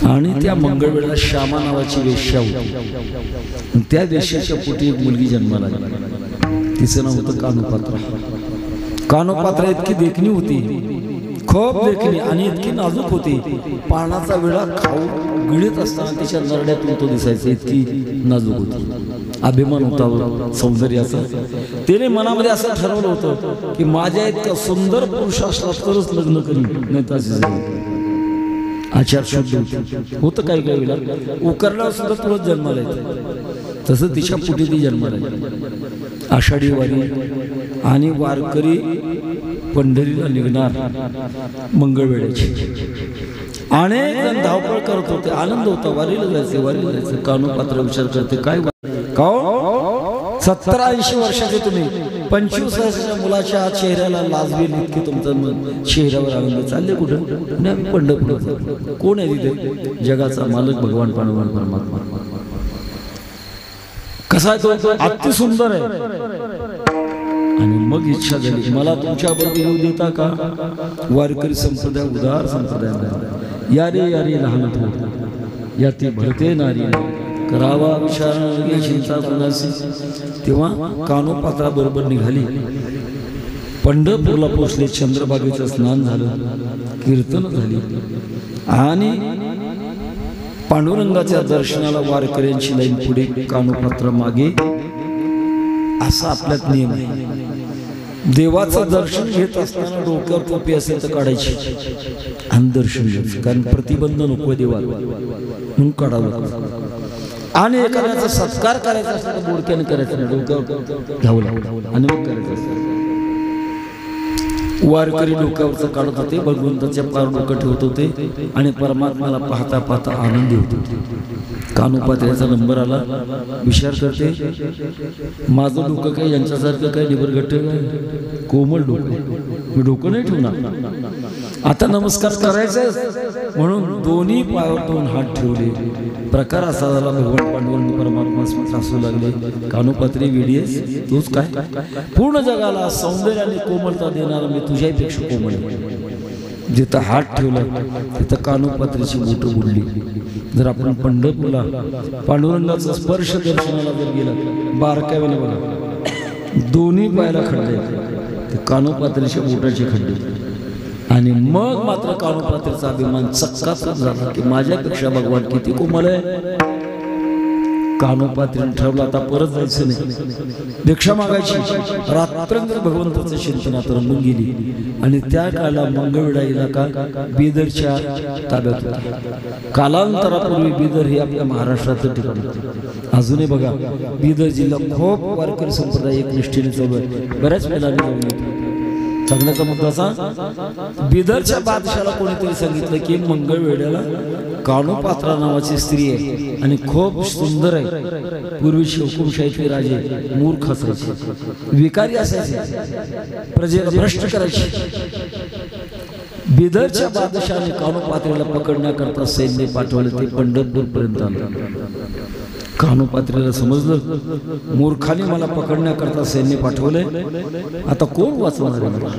आणि त्या मंगळवेढा श्यामा नावाची वेश्या होती. त्या वेश्याच्या पोटी एक मुलगी जन्माला आली. तिचं नाव होतं कानोपात्रा. कानोपात्रा इतकी देखणी होती, खूप देखणी, आणि इतकी नाजूक होती. पानाचा विळा खाऊ गिळत असताना तिच्या नरड्यातून तो दिसायचा, इतकी नाजूक होती. अभिमान होता सौंदर्याचा. तिने मनामध्ये असं ठरवलं होतं की माझ्या इतका सुंदर पुरुष असला तरच लग्न करीन, नाही तर असे जाईल. आचार शुद्ध होतं. काही काही वेळेला उकरला सुद्धा तुळस जन्माला येते, तसं तिच्या पोटी ती जन्माला येते. आषाढी वारी आणि वारकरी पंढरीला निघणार मंगळवेळेची. अनेक जण धावपळ करत होते, आनंद होता, वारीला जायचं वारीला जायचं. कानोपात्र विचार करते, काय का 70-80 वर्षाचे तुम्ही, 25 वर्षाच्या मुलाच्या चेहऱ्याला लाजवेल इतके तुमचं चेहऱ्यावर आनंद, चालले कुठं? पंढरपूर. कोण आहे तिथे? जगाचा मालक भगवान पांडुरंग परमात्मा. कसा आहे तो? अति सुंदर आहे. आणि मग इच्छा झाली, मला तुमच्या बरोबर येऊ देता का? वारकरी संप्रदाय उदार संप्रदाय. या रे लहान थोर या ती भरते नारी, करावा विचार चिंता कोणाशी. तेव्हा कानोपात्रा बरोबर निघाली. पंढरपूरला पोचले. चंद्रभागेचं स्नान झालं, कीर्तन झाली, आणि पांडुरंगाच्या दर्शनाला वारकऱ्यांची लाईन पुढे, कानोपात्रा मागे. असा आपल्यात नियम आहे. देवाचं दर्शन घेत असताना डोक्यावर टोपी असेल तर काढायची आणि दर्शन घ्यायचं, कारण प्रतिबंध नको देवाला म्हणून काढावं. आणि एखाद्याचा सत्कार करायचा असला तर बोडक्याने करायचं नाही, डोक्यावर घ्यावं लागलं आणि मग करायचं असतं. वारकरी डोक्यावरचं काढत होते, भगवंताच्या पार डोकं ठेवत होते आणि परमात्म्याला पाहता पाहता आनंदी होते. कानोपात्र्याचा नंबर आला. विचार करते, माझं डोकं काय यांच्यासारखं काय निबरगट्ट काय, कोमल डोकं, मी डोकं नाही ठेवणार. आता नमस्कार करायचा म्हणून दोन्ही पायावर 2 हात ठेवले. प्रकार असा झाला, भगवान पांडुरंग परमात्मा असू लागले, कानोपात्री वेडीस तूच काय? पूर्ण जगाला सौंदर्याने कोमलता देणारा मी तुझ्यापेक्षा कोमल आहे. जिथं हात ठेवला तिथं कानोपात्रीची बोटं बुडली. जर आपण पंढरपूरला पांडुरंगाचा स्पर्श दर्शनाला जर गेला, बारकाव्याने बघा, दोन्ही पायाला खडले, ते कानोपात्रीच्या बोटाचे खड्डे आणि मग मात्र कानोपात्रीचा अभिमान चक्काचूक झाला की माझ्यापेक्षा भगवान किती कोमल आहे. कानोपात्रीने ठरवलं आता परत जायचं नाही, भिक्षा मागायची. रात्रंदिवस भगवंताचं चिंतनात रंगून गेली आणि त्या काळाला मंगळवेढा इलाका बिदरच्या ताब्यात होता. कालांतरापूर्वी बिदर हे आपल्या महाराष्ट्राचं ठिकाण होतं. अजूनही बघा बिदर जिल्हा खूप वारकरी संप्रदाय एक निष्ठेने चालू आहे. बऱ्याच वेळेला जाऊन येतो. सांगण्याचा मुद्दा असा, बिदरच्या बादशाला कोणीतरी सांगितलं की मंगळवेढ्याला कानोपात्रा नावाची स्त्री आहे आणि खूप सुंदर आहे. पूर्वीचे हुकुमशाहीचे राजे मूर्ख असायचे, विकारी असायचे, प्रजेला भ्रष्ट करायचे. बिदरच्या बादशाने कानोपात्रीला पकडण्याकरता सैन्य पाठवले. ते पंढरपूर पर्यंत आले. कानोपात्रीला समजलं मूर्खाने मला पकडण्याकरता सैन्य पाठवले, आता कोण वाचवणार आहे मला?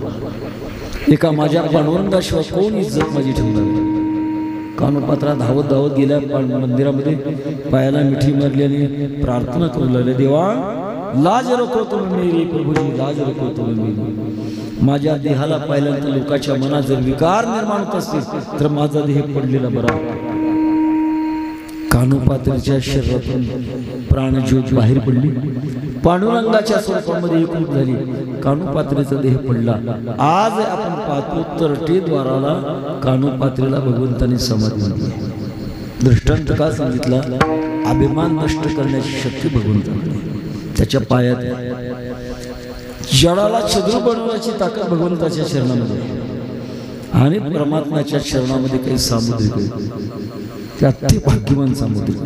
एका माझ्या पांडुरंगाशिवाय कोण इज्जत माझी ठेवणार? कानोपात्रा धावत धावत गेल्या मंदिरामध्ये, पायाला मिठी मारली आणि प्रार्थना करू लागले, देवा लाज रखो तुम्ही मेरी, प्रभूजी लाज रखो तुम्ही मेरी. माझ्या देहाला पाहिल्यानंतर लोकांच्या मनात जर विकार निर्माण होत असतील तर माझा देह पडलेला बरा. कानोपात्रीच्या शरीरातून प्राणज्योत बाहेर पडली, पांडुरंगाच्या स्वरूपामध्ये एकरूप झाली. कानोपात्रीचा देह पडला. आज आपण पाहतो तरटीद्वाराला कानोपात्रीला भगवंताने समाधी दिली. दृष्टांत का सांगितला? अभिमान नष्ट करण्याची शक्ती भगवंताने त्याच्या पायात. जडाला छिद्र बनवण्याची ताकद भगवंताच्या चरणामध्ये आणि परमात्म्याच्या चरणामध्ये काही सामुद्रिक आहे. त्या ते भाग्यवान सामुद्रिक,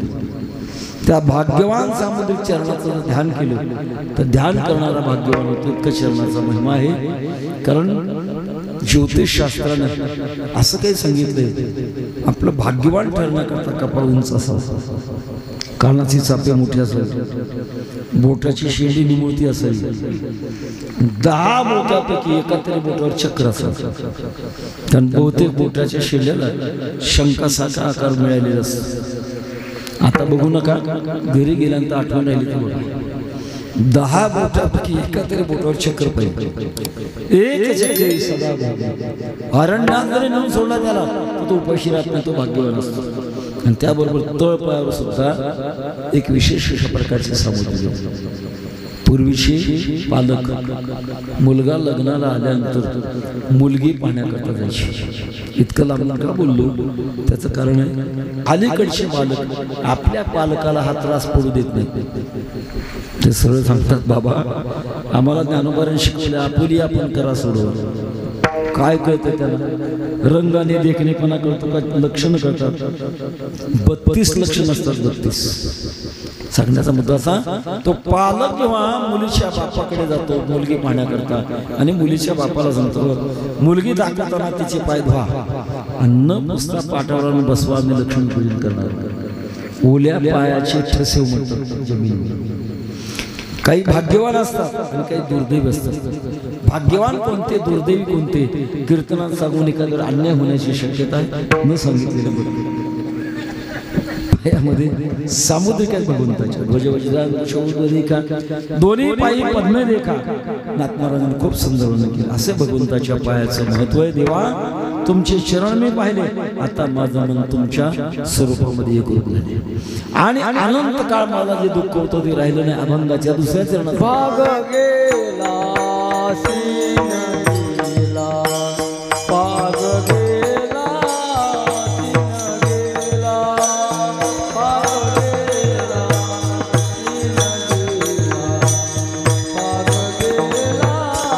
त्या भाग्यवान सामुद्रिक चरणाचं ध्यान केलं तर ध्यान करणारा भाग्यवान होतो. इतकं चरणाचा महिमा आहे. कारण ज्योतिषशास्त्रानं असं काही सांगितलंय, आपलं भाग्यवान ठरण्याकरता कपाळ उंच असावं, कानाची चापे मोठी असावी, बोटाची शेंडी निमुळती असावी, 10 बोटापैकी एका तरी बोटावर चक्र असावं. कारण बहुतेक बोटाच्या शेंड्याला शंखासारखा आकार मिळालेला असतो. आता बघू नका, घरी गेल्यानंतर आठवण राहिली तर 10 बोटापैकी एका तरी बोटावर चक्र पाहिजे. एक चक्र सदा अरण्यात जरी नेऊन सोडला त्याला तर तो उपाशी राहत नाही, तो भाग्यवान असतो. आणि त्याबरोबर तळपायावर सुद्धा एक विशेष प्रकारचे सामुद्रिक. पूर्वीचे पालक मुलगा लग्नाला आल्यानंतर मुलगी पाहण्याकरता जायची. इतकं लांब का बोललो त्याचं कारण आहे, अलीकडचे पालक आपल्या पालकाला हा त्रास पडू देत नाही. ते सरळ सांगतात, बाबा आम्हाला ज्ञानोबारांनी शिकवले, आपुली आपण करा सोडवा. काय कळतं त्याला? रंगाने देखणेपणा कळतो का? लक्षण कळतात. 32 लक्षण असतात. 32. सांगण्याचा मुद्दा असा, तो पालक जेव्हा मुलीच्या बापाकडे जातो मुलगी पाहण्याकरता आणि मुलीच्या बापाला सांगतो, मुलगी दाखवताना तिचे पाय धुवा, अन्न पुसता पाठावर बसवा, मी लक्षण पूजन करणार. ओल्या पायाचे ठसे उमटतात जमीन. काही भाग्यवान असतात आणि काही दुर्दैवी असतात. भाग्यवान कोणते, दुर्दैवी कोणते? कीर्तनात सांगून एखाद्यावर अन्याय होण्याची शक्यता आहे न सांगितलेलं बरोबर. पायामध्ये सामुद्रिक आहे भगवंताच्या. ध्वजवज्रा दोन्ही पायी पद्मे देखा. नाथ महाराजांनी खूप सुंदर वर्णन केलं. असे भगवंताच्या पायाचं महत्व आहे. देवा तुमचे चरण मी पाहिले, आता माझं मन तुमच्या स्वरूपामध्ये एक रूप झाले आणि अनंत काळ मला जे दुःख होतं ते राहिलं नाही. अभंगाच्या दुसऱ्या चरणात भाग गेला सीन गेला, भाग गेला सीन गेला, भाग गेला सीन गेला, भाग गेला सीन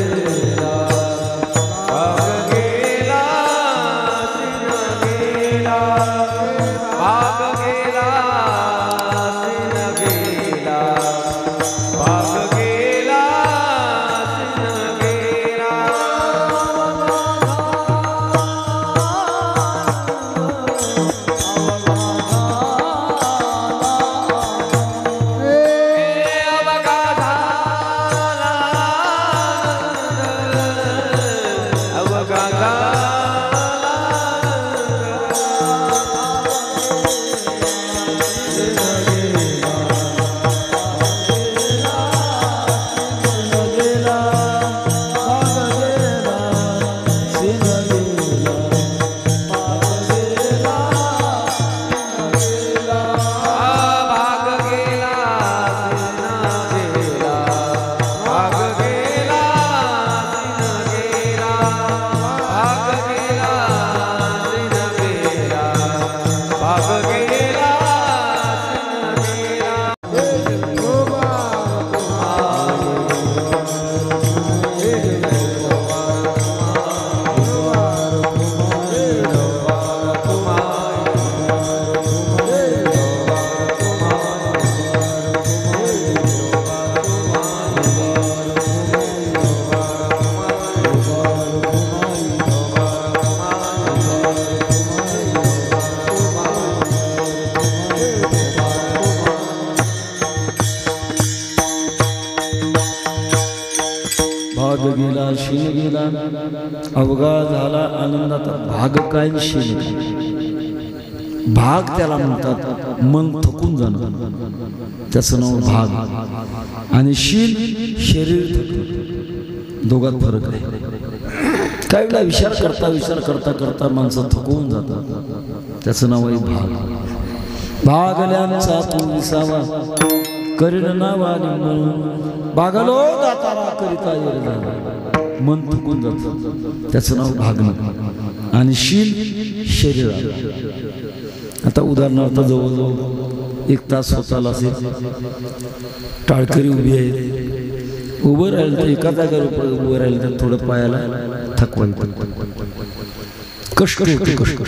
गेला, भाग गेला सीन गेला, भाग गेला सीन गेला, भाग गेला सीन गेला, भाग गेला सीन गेला. अवघा झाला, अवघा झाला, भाग गेला भाग गेला शीन गेला अवघा झाला आनंदात भाग काय शीन काय. भाग त्याला म्हणतात मन थकून जाणं, त्याचं नाव भाग. आणि शीन शरीर थकलं, दोघात फरक आहे. काही वेळा विचार करता करता माणसं थकवून जातात, त्याचं नाव आहे भाग. भागल्यांचा तू विसावा करीन नावाने म्हणून भागलो दातारा करिता येर झाला. मन थकून जातं, त्याचं नाव भागणं. आणि शील शरीर. आता उदाहरणार्थ जवळजवळ 1 तास स्वतःला असेल, टाळकरी उभी आहे, उभं राहिलं तर एका जागेवर उभं राहिलं तर थोडं पायाला थकवा कष्ट कष्ट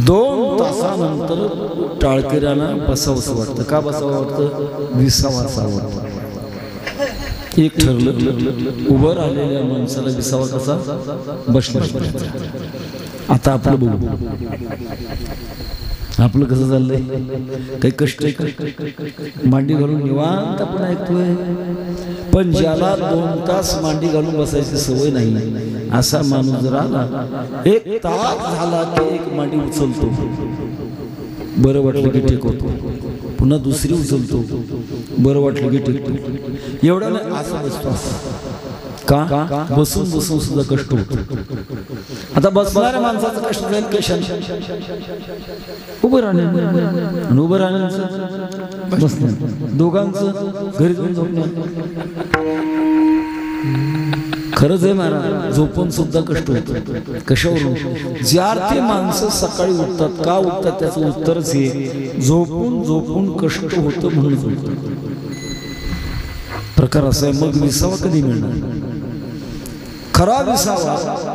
2 तासानंतर टाळकऱ्यांना बसावंसं वाटतं. का बसावं वाटतं? विसावा असावं वाटतं. एक ठरलं, उभं राहिलेल्या माणसाला विसावा कसा? बसला. आता आपलं बघू, आपलं कसं चाललंय? काही कष्ट मांडी घालून निवांत आपण ऐकतोय. पण ज्याला 2 तास मांडी घालून बसायची सवय नाही, असा माणूस जर आला 1 तास झाला की एक मांडी उचलतो, बरं वाटलं की टेकवतो, पुन्हा दुसरी उचलतो, बरं वाटलं की टेकतो. एवढा नाही, असं बसतो. का? बसून बसून सुद्धा कष्ट होतो. आता बसणाऱ्या माणसाचं कष्ट जाईल कशाने? उभं राहण्याचं, उभं राहण्याचं, बसण्याचं, दोघांचं घरी जाऊन झोपण्याचं. खरंच आहे महाराज, झोपून सुद्धा कष्ट होतं. कशावरून? ज्या ते माणसं सकाळी उठतात, का उठतात त्याचं उत्तरच हे, झोपून झोपून कष्ट होतं म्हणून झोपतात. प्रकार असा आहे. मग विसावा कधी मिळणार? खरा विसावा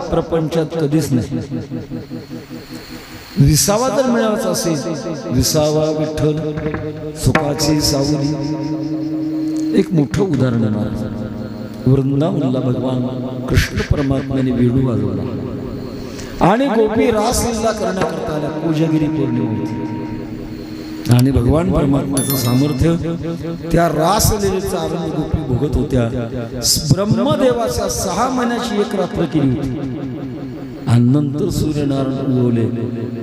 प्रपंचात कधीच नाही. विसावा जर मिळावाचा असेल, विसावा विठ्ठल सुखाची सावली. एक मोठं उदाहरण आहे महाराज. वृंदावनला भगवान कृष्ण परमात्म्याने वेणू वाजवला आणि गोपी रासलीला करण्याकरता आल्या. कोजागिरी पौर्णिमा होती आणि भगवान परमात्म्याचं सामर्थ्य, त्या रासलीलेचा आनंद गोपी भोगत होत्या. ब्रह्मदेवाच्या 6 महिन्याची एक रात्र केली होती आणि नंतर सूर्यनारायण उगवले.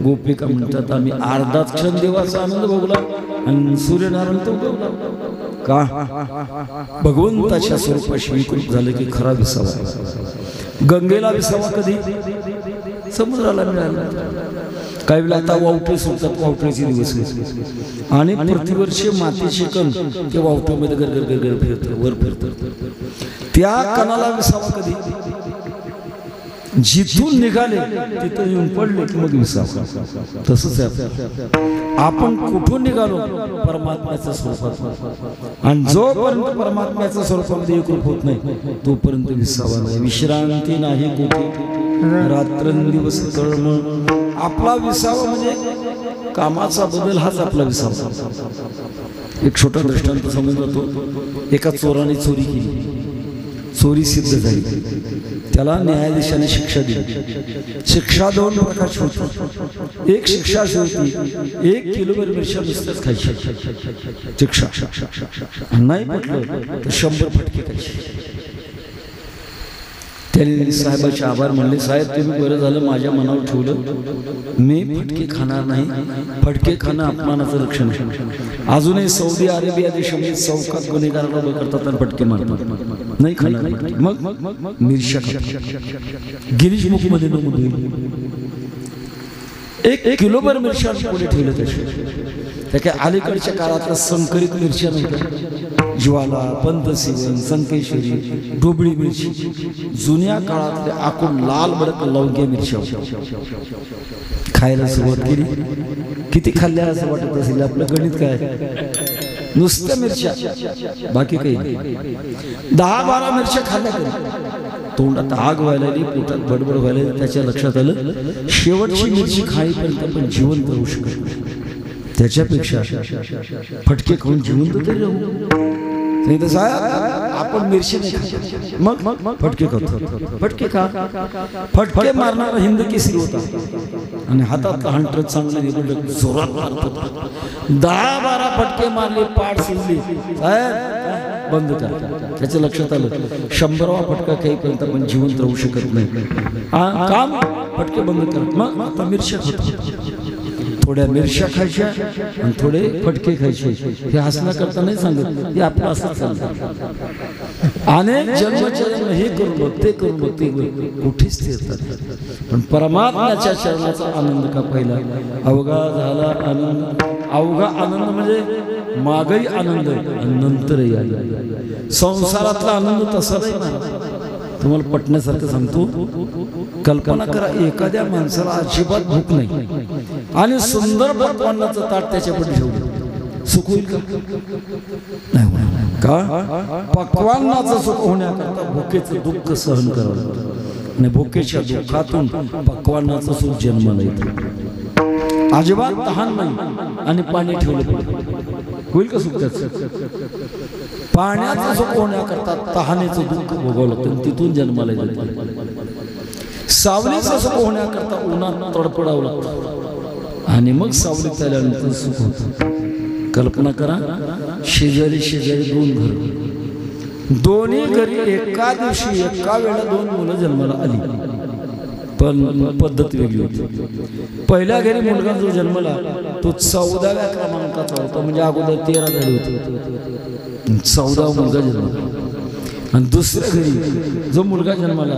गोपिका म्हणतात आम्ही अर्धाच क्षण देवाचा आनंद भोगला आणि सूर्यनारायण तो उगवला. का? भगवंताच्या स्वरूपाशी विकृत झालं की खरा विसावा. गंगेला विसावा कधी? समुद्राला मिळाला. काही वेळा आता वावटे सुटतात, वावटेचे दिवस आणि पृथ्वीवरचे मातीचे कण ते वावट्यामध्ये गरगर गरगर फिरतात, वर फिरतात. त्या कणाला विसावा कधी? जिथून निघाले तिथं येऊन पडले की मग विसावा. तसंच आहे, आपण कुठून निघालो? परमात्म्याच्या स्वरूपात. आणि जोपर्यंत परमात्म्याच्या स्वरूपामध्ये एकरूप होत नाही तोपर्यंत विसावा नाही. विश्रांती नाही कुठे, रात्रंदिवस तळमळ. आपला विसावा म्हणजे कामाचा बदल, हाच आपला विसावा. एक छोटा दृष्टांत समजून जातो. एका चोराने चोरी केली, चोरी सिद्ध झाली, त्याला न्यायाधीशाने शिक्षा दिली. शिक्षा 2 प्रकारची होती. एक शिक्षा अशी होती, 1 किलोभर मिरच्या नुसत्याच खायची शिक्षा. नाही म्हटलं तर 100 फटके खायचे. त्याने साहेबाचे आभार मानले. साहेब तुम्ही बरं झालं माझ्या मनावर ठेवलं, मी फटके खाणार नाही. फटके खाणं अपमानाचं लक्षण आहे. अजूनही सौदी अरेबिया देशामध्ये चौकात गुन्हेगाराला उभं करतात आणि फटके मारतात. नाही खाणार. मग मिरच्या खातात. गिरीश बुक मध्ये नमूद होईल 1 किलोभर मिरच्या कोणी ठेवलं त्याच्या. त्या काय अलीकडच्या काळातल्या संकरित मिरच्या नव्हत्या. ज्वाला, पंतसिवन, संकेश्वरी, ढोबळी मिरची, जुन्या काळातले आखून लाल भडक लवंग्या मिरच्या खायला सुरुवात केली. किती खाल्ल्या असं वाटत असेल. आपलं गणित काय, नुसत्या मिरच्या, बाकी काही नाही. 10-12 मिरच्या खाल्ल्या तरी तोंडात आग व्हायला लागली, पोटात बडबड व्हायला लागली. त्याच्या लक्षात आलं शेवटची मिरची खाईपर्यंत आपण जिवंत राहू शकत नाही. त्याच्यापेक्षा फटके खाऊन जिवंत तरी राहू. नाही तर आपण मिरची नाही खात, मग फटके खातो. फटके खा. फटके मारणारा हिंद केसरी होता आणि हातात हंटर चांगले जोरात मारतो. 10-12 फटके मारले, पाठ सुटली. साहेब बंद करा. त्याच्या लक्षात आलं 100वा फटका खाईपर्यंत आपण जिवंत राहू शकत नाही. काम फटके बंद करा. मग आता मिरच्या खातो. थोड्या मिरच्या खायच्या आणि थोडे फटके खायचे. हे हसण्या करता नाही सांगत, हे आपलं असंच चालतं. अनेक जन्म हे करून बघ, ते करून बघ, ते कुठेच ते येतात. पण परमात्म्याच्या चरणाचा आनंद का पहिला अवघा झाला आनंद. अवघा आनंद म्हणजे मागही आनंद आणि नंतरही आनंद. संसारातला आनंद तसा नाही ना. तुम्हाला पटण्यासारखं सांगतो. कल्पना करा, एखाद्या माणसाला अजिबात भूक नाही आणि सुंदर पक्वान्नाचं ताट त्याच्याकडे ठेवलं, सुख होईल का? नाही होणार. का? पक्वान्नाचं सुख होण्याकरता भुकेचं दुःख सहन करावं लागतं आणि भुकेच्या दुःखातून पक्वान्नाचं सुख जन्माला येतं. अजिबात तहान नाही आणि पाणी ठेवलं होईल का सुख त्याचं? पाण्याचं सुख होण्याकरता तहानेचं दुःख भोगावं लागतं, तिथून जन्माला येतं. सावलीचं सुख होण्याकरता उन्हात तडपडावं लागतं आणि मग सावलीत आल्यानंतर सुख होतं. कल्पना करा, शेजारी 2 घर, दोन्ही घरी एका दिवशी एका वेळेला 2 मुलं जन्माला आली, पण पद्धत वेगळी होती. पहिल्या घरी मुलगा जो जन्मला तो 14व्या क्रमांकाचा होता, म्हणजे अगोदर 13 झाले होते, 14वा मुलगा जन्मला. आणि दुसऱ्या घरी जो मुलगा जन्माला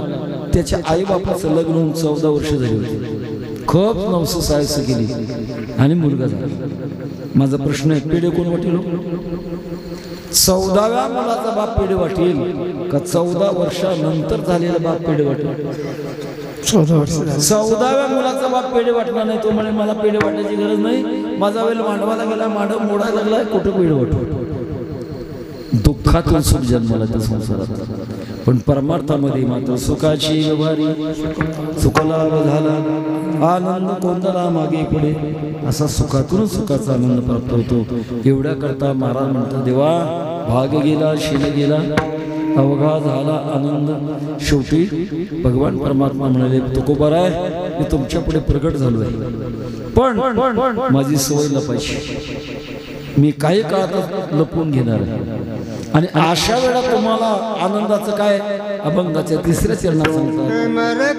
त्याच्या आईबापाचं लग्न होऊन 14 वर्ष झाली होती. खूप नवसं केली आणि मुलगा झाला. माझा प्रश्न आहे, पेढे कोण वाटेल? 14व्या मुलाचा बाप पेढे वाटेल का 14 वर्षानंतर झालेला बाप पेढे वाटेल? 14व्या मुलाचा बाप पेढे वाटला नाही. तो म्हणे मला पेढे वाटायची गरज नाही, माझा वेळ मांडवाला गेला, मांडव मोडायला लागलाय, कुठं पेढे वाटू. दुःखातून सुख जन्माला त्या संसारात. पण परमार्थामध्ये मात्र सुखाची व्यवहारी, सुखलाभ झाला आनंद कोणता मागे पुढे, असा सुखातून सुखाचा आनंद प्राप्त होतो. एवढ्या करता महाराज म्हणतात, देवा भाग गेला, शील गेला, अवघा झाला आनंद. शेवटी भगवान परमात्मा म्हणाले, तुकोबाराय मी तुमच्या पुढे प्रगट झालो आहे, पण माझी सवय लपायची. मी काही काळात लपवून घेणार आहे. आणि अशा वेळा तुम्हाला आनंदाचं काय अभंगाच्या 3ऱ्या चरणात सांगतात.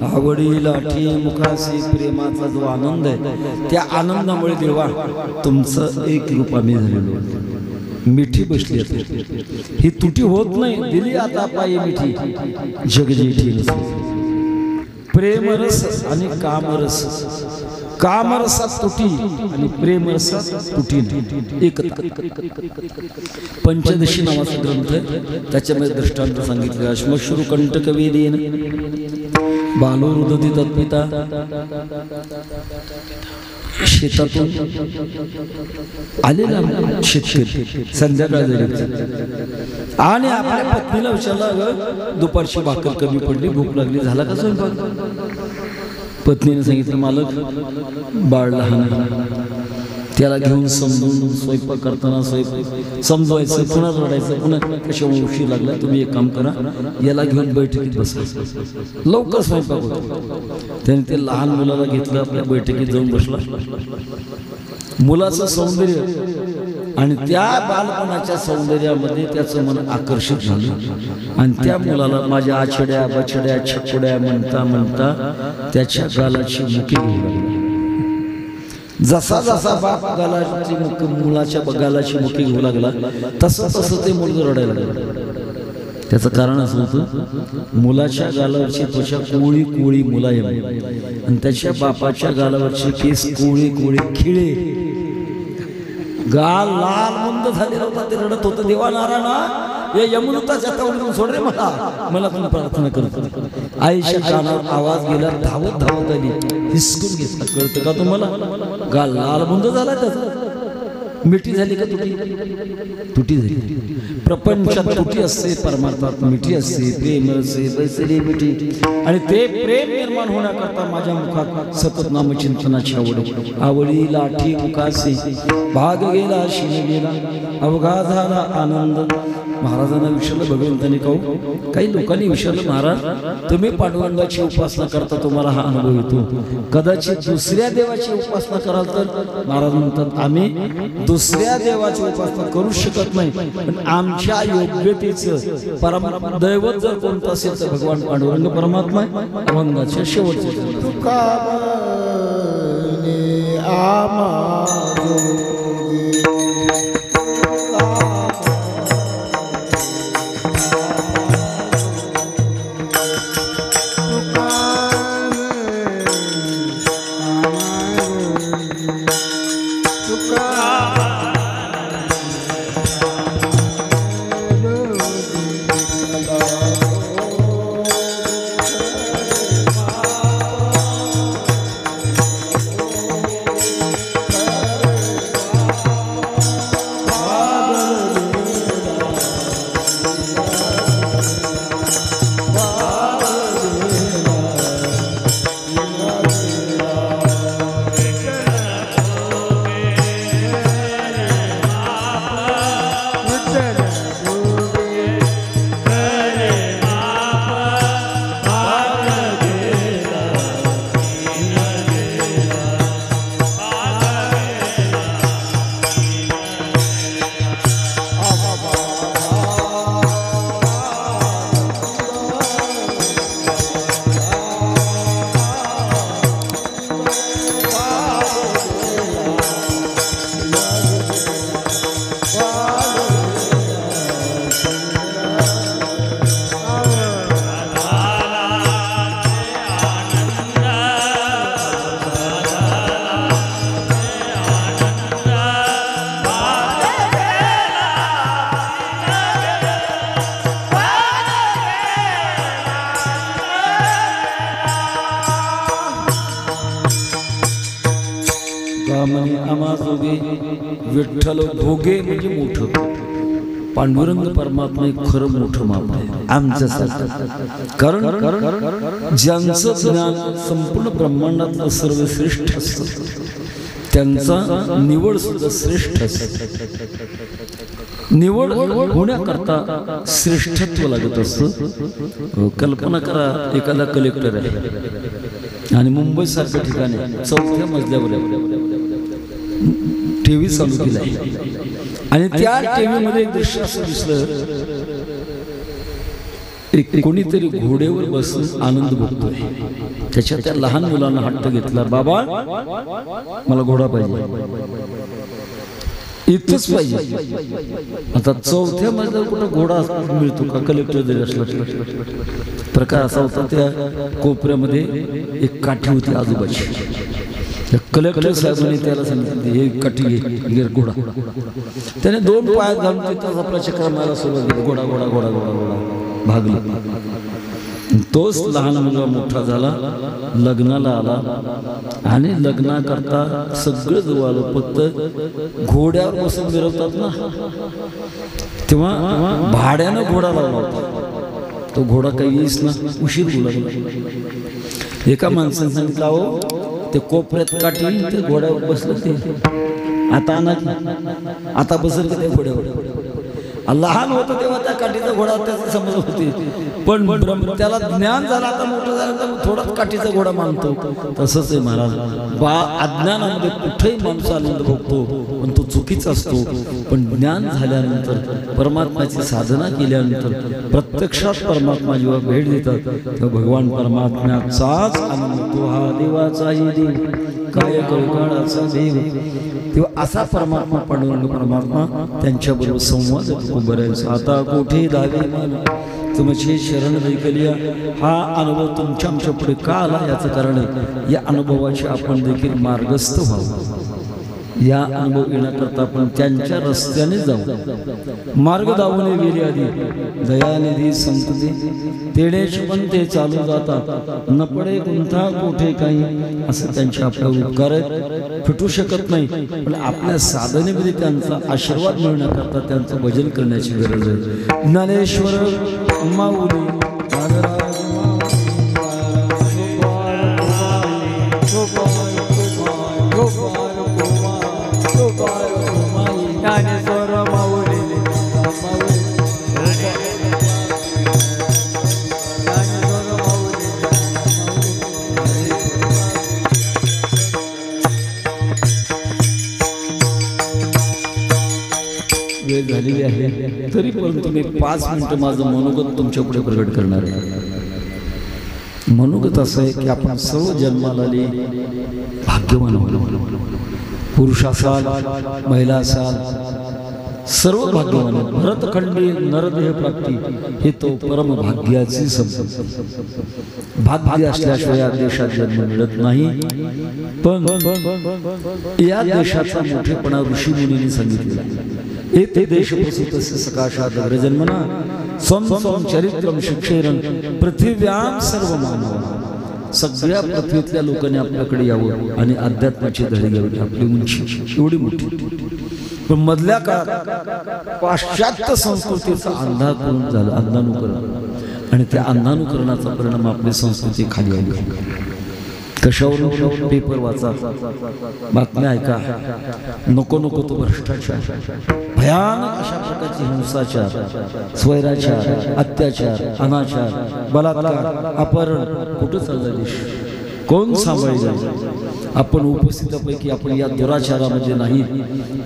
आवडी लाठी मुखासी प्रेमाचा जो आनंद आहे, त्या आनंदामुळे देवा तुमचं एक रूप आम्ही झालेलो. मिठी बसली ही तुटी होत नाही, दिली आता पायी मिठी जगजेठी नसली. प्रेमरस आणि कामरस, कामरसात तुटी आणि प्रेमरसात तुटी नाही, एकत्र. पंचदशी नावाचा ग्रंथ आहे, त्याच्यामध्ये दृष्टांत सांगितले. अश्मश्रू कंटक वेदेन बालो रुदती तत्पिता शेतातून आलेला शेतकरी संध्याकाळ झाली आणि आपल्या पत्नीला विचारलं, अगं दुपारची भाकर कमी पडली, भूक लागली, झाला का स्वयंपाक? पत्नीने सांगितलं, मालक बाळ लहान आहे, त्याला घेऊन समजून स्वयंपाक करताना स्वयंपाक समजवायचं, पुन्हा रडायचं, पुन्हा कशामुळे उशीर लागला, तुम्ही एक काम करा, याला घेऊन बैठकीत बसा, लवकर स्वयंपाक होतो. त्याने ते लहान मुलाला घेतलं, आपल्या बैठकीत जाऊन बसला. मुलाचं सौंदर्य आणि त्या बालपणाच्या सौंदर्यामध्ये त्याचं मन आकर्षित झालं आणि त्या मुलाला माझ्या आछड्या बछड्या छकुड्या म्हणता म्हणता त्याच्या गालाची मुके घेऊ लागली. जसा जसा बाप गालाची मुलाच्या गालाची मुके घेऊ लागला तसं तसं ते मुलगा रडायला लागलं. त्याचं कारण असं होतं, मुलाच्या गालावरची त्वचा कोळी कोळी मुलायम आणि त्याच्या बापाच्या गालावरचे केस कोळी कोळी खिळे, गाल लाल मुंद झालेला होता. ते रडत होतं, देवा नारायणा, या यमुनाच्या तावडीतून सोड रे मला तुम्ही प्रार्थना करतो. आईच्या कानावर आवाज गेला, धावत धावत आली, हिसकून घेतला. कळतं का तुम्हाला? गाल लाल मुंद झाला त्याचा. मिठी झाली का तुटी? तुटी झाली. प्रपंचात तुटी असते, परमार्थात मिठी असते, प्रेम असते, बैसरी मिठी. आणि ते प्रेम निर्माण होण्याकरता माझ्या मुखात सतत नामचिंतनाची आवडी लाठी मुखासे भाग गेला शिन गेला अवघा झाला आनंद. महाराजांना विचारलं भगवंताने, कहू काही लोकांनी विचारलं, महाराज तुम्ही पांडुरंगाची उपासना करता, तुम्हाला हा अनुभव येतो, कदाचित दुसऱ्या देवाची उपासना कराल तर? महाराज म्हणतात, आम्ही दुसऱ्या देवाची उपासना करू शकत नाही, पण आमच्या योग्यतेचं परम दैवत जर कोणतं असेल तर भगवान पांडुरंग परमात्मा अभंगाच्या शेवटचे तुका विठ्ठल भोगे म्हणजे मोठं. पांडुरंग परमात्मा एक खरं मोठं माप आहे आमच्यासाठी. कारण ज्यांचं ज्ञान संपूर्ण ब्रह्मांडातलं सर्वश्रेष्ठ असतं त्यांचा निवड सुद्धा श्रेष्ठ असते. निवड होण्याकरता श्रेष्ठत्व लागत असतं. कल्पना करा, एखादा कलेक्टर आहे आणि मुंबई सारख्या ठिकाणी 4थ्या मजल्यावर टीव्ही चालू केला आणि त्या टीव्ही मध्ये एक दृश्य असं दिसलं, कोणीतरी घोड्यावर बसून आनंद भोगतोय. त्याच्या त्या लहान मुलांना हट्ट घेतला, बाबा मला घोडा पाहिजे, इथंच पाहिजे. आता 4थ्या मजल्यावर कुठं घोडा मिळतो का? कलेक्टर जरी असला प्रकार असा होता. त्या कोपऱ्यामध्ये एक काठी होती आजूबाजूची. कलेक्टर साहेबांनी त्याला सांगितलं, हे काठी घे घोडा. त्याने 2 पायात घालून तिथं आपला चक्र मारायला सुरुवात केली. घोडा घोडा घोडा घोडा घोडा भागला. तोच लहान मुलगा मोठा झाला, लग्नाला आला आणि लग्नाकरता सगळं जवळ आलं, फक्त घोड्यावर बसून मिरवतात ना, तेव्हा भाड्यानं घोडा लावला होता. तो घोडा काही येईस ना, उशीर बोला. एका माणसाने सांगितलं, अहो ते कोपऱ्यात काठी, ते घोड्यावर बसलं, ते आता आणा की, आता बसेल का त्या घोड्यावर. लहान होतं तेव्हा त्या काठीचा घोडा त्याचं समज होती, पण त्याला ज्ञान झालं, आता मोठं झालं तर थोडाच काठीचा घोडा मानतो. तसंच आहे महाराज, अज्ञानामध्ये कुठेही माणूस आनंद भोगतो, पण तो चुकीचा असतो. पण ज्ञान झाल्यानंतर, परमात्म्याची साधना केल्यानंतर, प्रत्यक्षात परमात्मा जेव्हा भेट देतात तेव्हा भगवान परमात्म्याचाच आनंद होतो. हा देवाचाही देव, काय कळकाळाचा देव. तेव्हा असा परमात्मा, पांडुरंग परमात्मा, त्यांच्याबरोबर संवाद उभं आता कोठे धावे मन तुमची शरण ऐकलिया. हा अनुभव तुमच्या आमच्या पुढे का आला याचं कारण आहे, या अनुभवाचे आपण देखील मार्गस्थ व्हावं. या अनुभव येण्याकरता आपण त्यांच्या रस्त्याने जाऊ. मार्ग दावणे गेले आधी दयानिधी संतती, तेडेच पण ते चालू जातात, न पडे गुंथा कोठे काही. असं त्यांचे आपल्यावर उपकार आहेत, फिटू शकत नाही, पण आपल्या साधनेमध्ये त्यांचा आशीर्वाद मिळण्याकरता त्यांचं भजन करण्याची गरज आहे. ज्ञानेश्वर माऊली वेळ झालेली आहे, तरी परंतु मी 5 मिनिटं माझं मनोगत तुमच्या पुढे प्रगट करणार आहे. मनोगत असं आहे की आपण सर्व जन्माला भाग्यवान होतो. पुरुष असाल, महिला असाल, सर्व भाग्यवान. भरतखंडी नरदेह प्राप्ती हे तो परम भाग्याची संपत्ती. भाग्य असल्याशिवाय या देशात जन्म मिळत नाही. पण या देशाचा मोठेपणा ऋषी मुनींनी सांगितलेला. एते देश प्रसूतस्य सकाशात अग्रजन्मना स्वं स्वं चरित्रम शिक्षेरन पृथिव्यां सर्व मानव. सगळ्या पृथ्वीतल्या लोकांनी आपल्याकडे यावं आणि अध्यात्माची धडे घ्यावी. आपली उंची एवढी मोठी, पण मधल्या काळात पाश्चात्य संस्कृतीचा अंधानुकरण झालं, अंधानुकरण, आणि त्या अंधानुकरणाचा परिणाम आपली संस्कृती खाली आली. कशावरून? पेपर वाचा, बातम्या ऐका, नको नको तो भ्रष्टाचार, भयानक अशा प्रकारची हिंसाचार, स्वैराचार, अत्याचार, अनाचार, बलात्कार, अपहरण. कुठं चालला देश? कोण सांभाळेल? आपण उपस्थितापैकी आपण या दुराचारामध्ये नाही,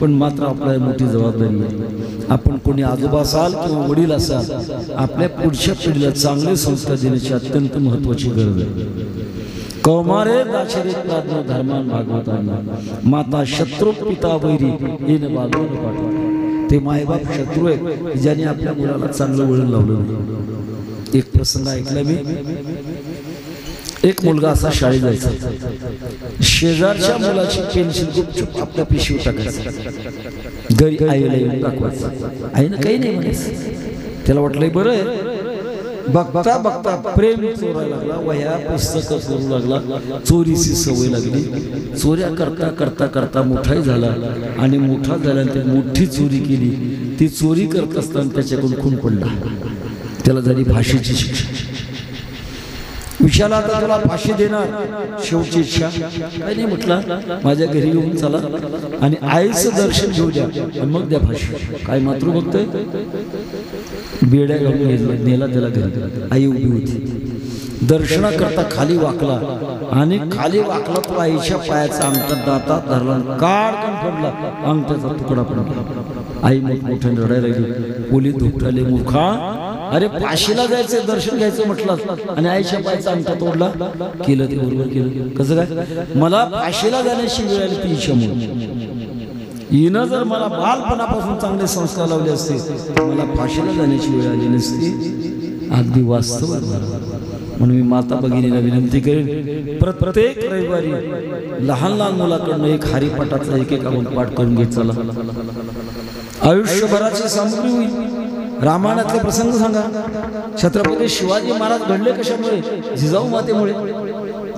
पण मात्र आपल्याला मोठी जबाबदारी आहे. आपण कोणी आजोबा असाल किंवा वडील असाल, आपल्या पुढच्या पिढीला चांगले संस्कार देण्याची अत्यंत महत्त्वाची गरज आहे. कौमारे दाशरित प्राज्ञ धर्मान भागवताना माता शत्रू पिता वैरी येन बाजून पाठवा. ते मायबाप शत्रू आहेत ज्याने आपल्या मुलाला चांगलं वळण लावलं नाही. एक प्रसंग ऐकला मी. एक मुलगा असा शाळेत जायचा, शेजारच्या मुलाची पेन्सिल गुपचूप आपल्या पिशवीत टाकायचं, घरी आईला येऊन दाखवायचं. आईनं काही नाही म्हणायचं. त्याला वाटलंय बरं आहे. बघता बघता प्रेम चोरायला लागला, वह्या पुस्तकं चोरू लागला, चोरीची सवय लागली. चोऱ्या करता करता करता मोठाही झाला, आणि मोठा झाल्यानंतर मोठी चोरी केली. ती चोरी करत असताना त्याच्याकडून खून पडला. त्याला झाली फाशीची शिक्षा. विशाला आता तुला फाशी देणार, शेवटची इच्छा काही नाही. म्हटलं माझ्या घरी येऊन चला आणि आईचं दर्शन घेऊ द्या, मग द्या फाशी. काय मातृभक्त आहे, बेड्या घालून नेला त्याला घरी. आई उभी होती. दर्शना करता खाली वाकला, आणि खाली वाकला तो आईच्या पायाचा अंगठा दातात धरला, काढकन पडला, अंगठ्याचा तुकडा पडला. आई मोठमोठ्याने रडायला लागली. पोलीस धुपटाले, मूर्खा, अरे फाशीला जायचं, दर्शन घ्यायचं म्हटलं, आणि आईच्या पायाचा अंगठा तोडला. केलं ते बरोबर केलं. कसं काय? मला फाशीला जाण्याची वेळ आली ती इच्छामुळे. हिनं जर मला बालपणापासून चांगले संस्कार लावले असते, मला फाशीला जाण्याची वेळ आली नसती. अगदी वास्तव. म्हणून मी माता भगिनीला विनंती करेन, प्रत्येक रविवारी लहान लहान मुलाकडनं एक हरिपाठाचा एक आपण पाठ करून घेत चला. आयुष्यभराची सामग्री होईल. रामायणातले प्रसंग सांगा. छत्रपती शिवाजी महाराज घडले कशामुळे? जिजाऊ मातेमुळे.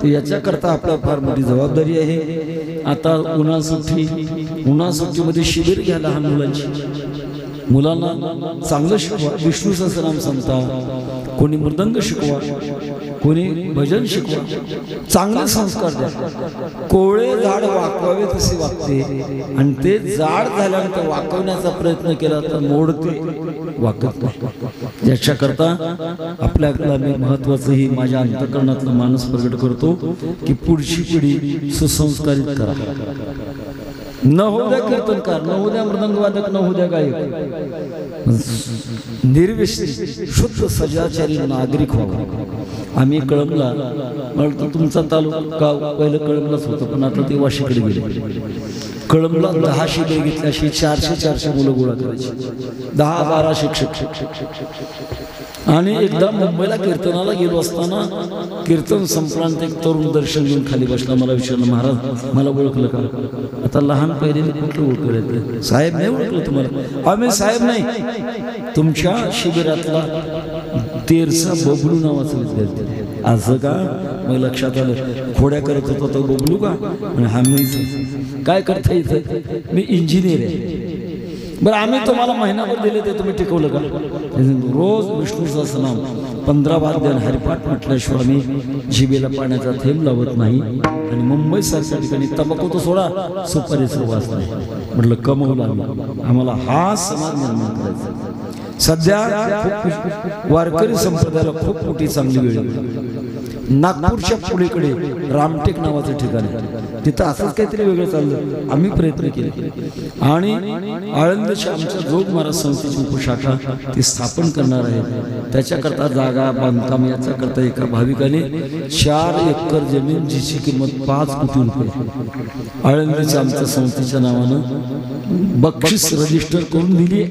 तर याच्याकरता आपल्याला फार मोठी जबाबदारी आहे. आता उन्हा सुट्टीमध्ये शिबिर घ्या लहान मुलांना चांगलं शिकवा. विष्णू सहस्रनाम सांगता, कोणी मृदंग शिकवा, कोणी भजन शिकवा, चांगले संस्कार द्या. कोवळे झाड वाकवावे तसे वागते आणि ते झाड झाल्यानंतर वाकवण्याचा प्रयत्न केला तर मोडते, वाकत नाही. याच्याकरता आपल्याला मी महत्वाचं ही माझ्या अंतःकरणातलं मानस प्रगट करतो की पुढची पिढी सुसंस्कारित करा. न हो द्या कीर्तनकार, न हो द्या मृदंगवादक, न हो द्या गायक, निर्व्यसनी शुद्ध सजाचारी नागरिक व्हावं. आम्ही कळमला, मला तुमचा तालुका पहिलं कळमलाच होतं, पण आता ते वाशीकडे गेले. कळमला 10 शिबिर घेतल्या, अशी 400 मुलं गोळा करायची, 10-12 शिक्षक. आणि एकदा मुंबईला कीर्तनाला गेलो असताना कीर्तन संपल्यानंतर एक तरुण दर्शन घेऊन खाली बसला. मला विचारलं, महाराज मला ओळखलं का? आता लहान पहिलेने कुठलं ओळखलं? साहेब नाही ओळखलं तुम्हाला? आम्ही साहेब नाही, तुमच्या शिबिरातला तेरसा बबलू नावाचा विद्यार्थी. असं का? मग लक्षात आलं, खोड्या करत होता तो बबलू का? आणि हा मी. काय करता इथं? मी इंजिनियर आहे. बरं, आम्ही तुम्हाला महिनाभर दिले ते तुम्ही टिकवलं का? रोज विष्णू सहस्रनाम 15 वाद्यान हरिपाठ म्हटल्याशिवाय आम्ही जिभेला पाण्याचा थेंब लावत नाही. आणि मुंबई सारख्या ठिकाणी तंबाखू तो सोडा, सुपारीचं वास नाही. म्हटलं कमवलं आम्हाला हा समाज निर्माण करायचा. सध्या वारकरी संप्रदायाला खूप मोठी चांगली वेळ आहे. नागपूरच्या पुढेकडे रामटेक नावाचं ठिकाण आहे, तिथं असंच काहीतरी वेगळं चाललं. आम्ही प्रयत्न केले आणि आळंदीच्या आमच्या जोग महाराज संस्थेची उपशाखा ती स्थापन करणार आहे. त्याच्याकरता जागा बांधकाम याच्याकरता एका भाविकाने 4 एकर जमीन, जिची किंमत 5 कोटी रुपये आळंदीच्या आमच्या संस्थेच्या नावानं बक्षीस रजिस्टर करून दिली.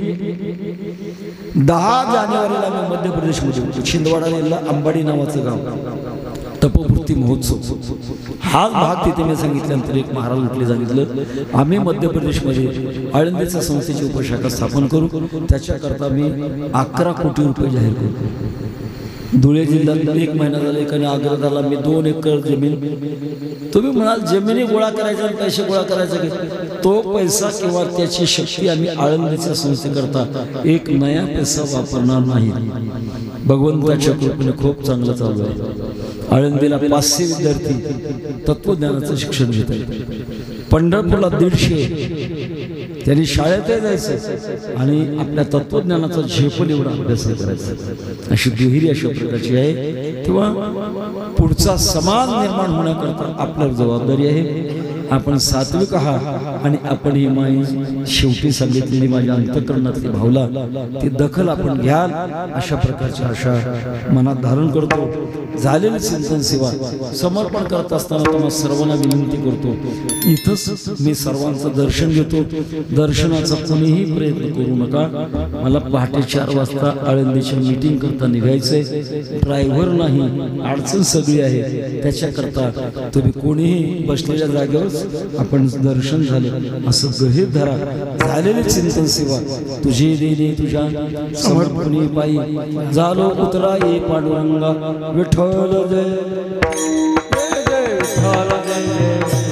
10 जानेवारीला मी मध्य प्रदेशमध्ये छिंदवाडा जिल्हा अंबाडी नावाचं गाव, तपोवृत्ती महोत्सव. हाच भाग तिथे मी सांगितल्यानंतर एक महाराज उठले, सांगितलं आम्ही मध्य प्रदेशमध्ये आळंदीच्या संस्थेची उपशाखा स्थापन करू. त्याच्याकरता मी 11 कोटी रुपये जाहीर करू. धुळे जिल्ह्यात 1 महिना झाला एकाने आग्रह झाला, मी 2 एकर जमीन. तुम्ही म्हणाल जमिनी गोळा करायचा आणि पैसे गोळा करायचा की? तो पैसा किंवा त्याची शक्ती आम्ही आळंदीच्या संस्थेकरता एक नया पैसा वापरणार नाही. भगवंताच्या कृपेने खूप चांगलं चालू आहे. आळंदीला 500 विद्यार्थी तत्वज्ञानाचं शिक्षण घेत आहेत. पंढरपूरला 150. त्यांनी शाळेतही जायचं आणि आपल्या तत्वज्ञानाचा झेपल एवढा अभ्यास करायचा. अशी दुहेरी अशा प्रकारची आहे. तेव्हा पुढचा समाज निर्माण होण्याकरता आपल्यावर जबाबदारी आहे. आपण सात्विक आहात आणि आपण ही माई शेवटी सांगितलेली माझ्या अंतःकरणातली भावला ती दखल आपण घ्याल अशा प्रकारची आशा मनात धारण करतो. झालेली चिंतन सेवा समर्पण करत असताना तुम्हाला सर्वांना विनंती करतो, इथंच मी सर्वांचं दर्शन घेतो. दर्शनाचा कोणीही प्रयत्न करू नका. मला पहाटे 4 वाजता आळंदीच्या मीटिंग करता निघायचंय. ड्रायव्हर नाही, अडचण सगळी आहे. त्याच्याकरता तुम्ही कोणीही बसलेल्या जागेवर आपण दर्शन झाले असं गृहीत धरा. झालेली चिंतन सेवा तुझे देणे तुझ्या समर्पणी पायी झालो उतरा ये पांडुरंगा. विठ्ठल जय जय विठ्ठल जय जय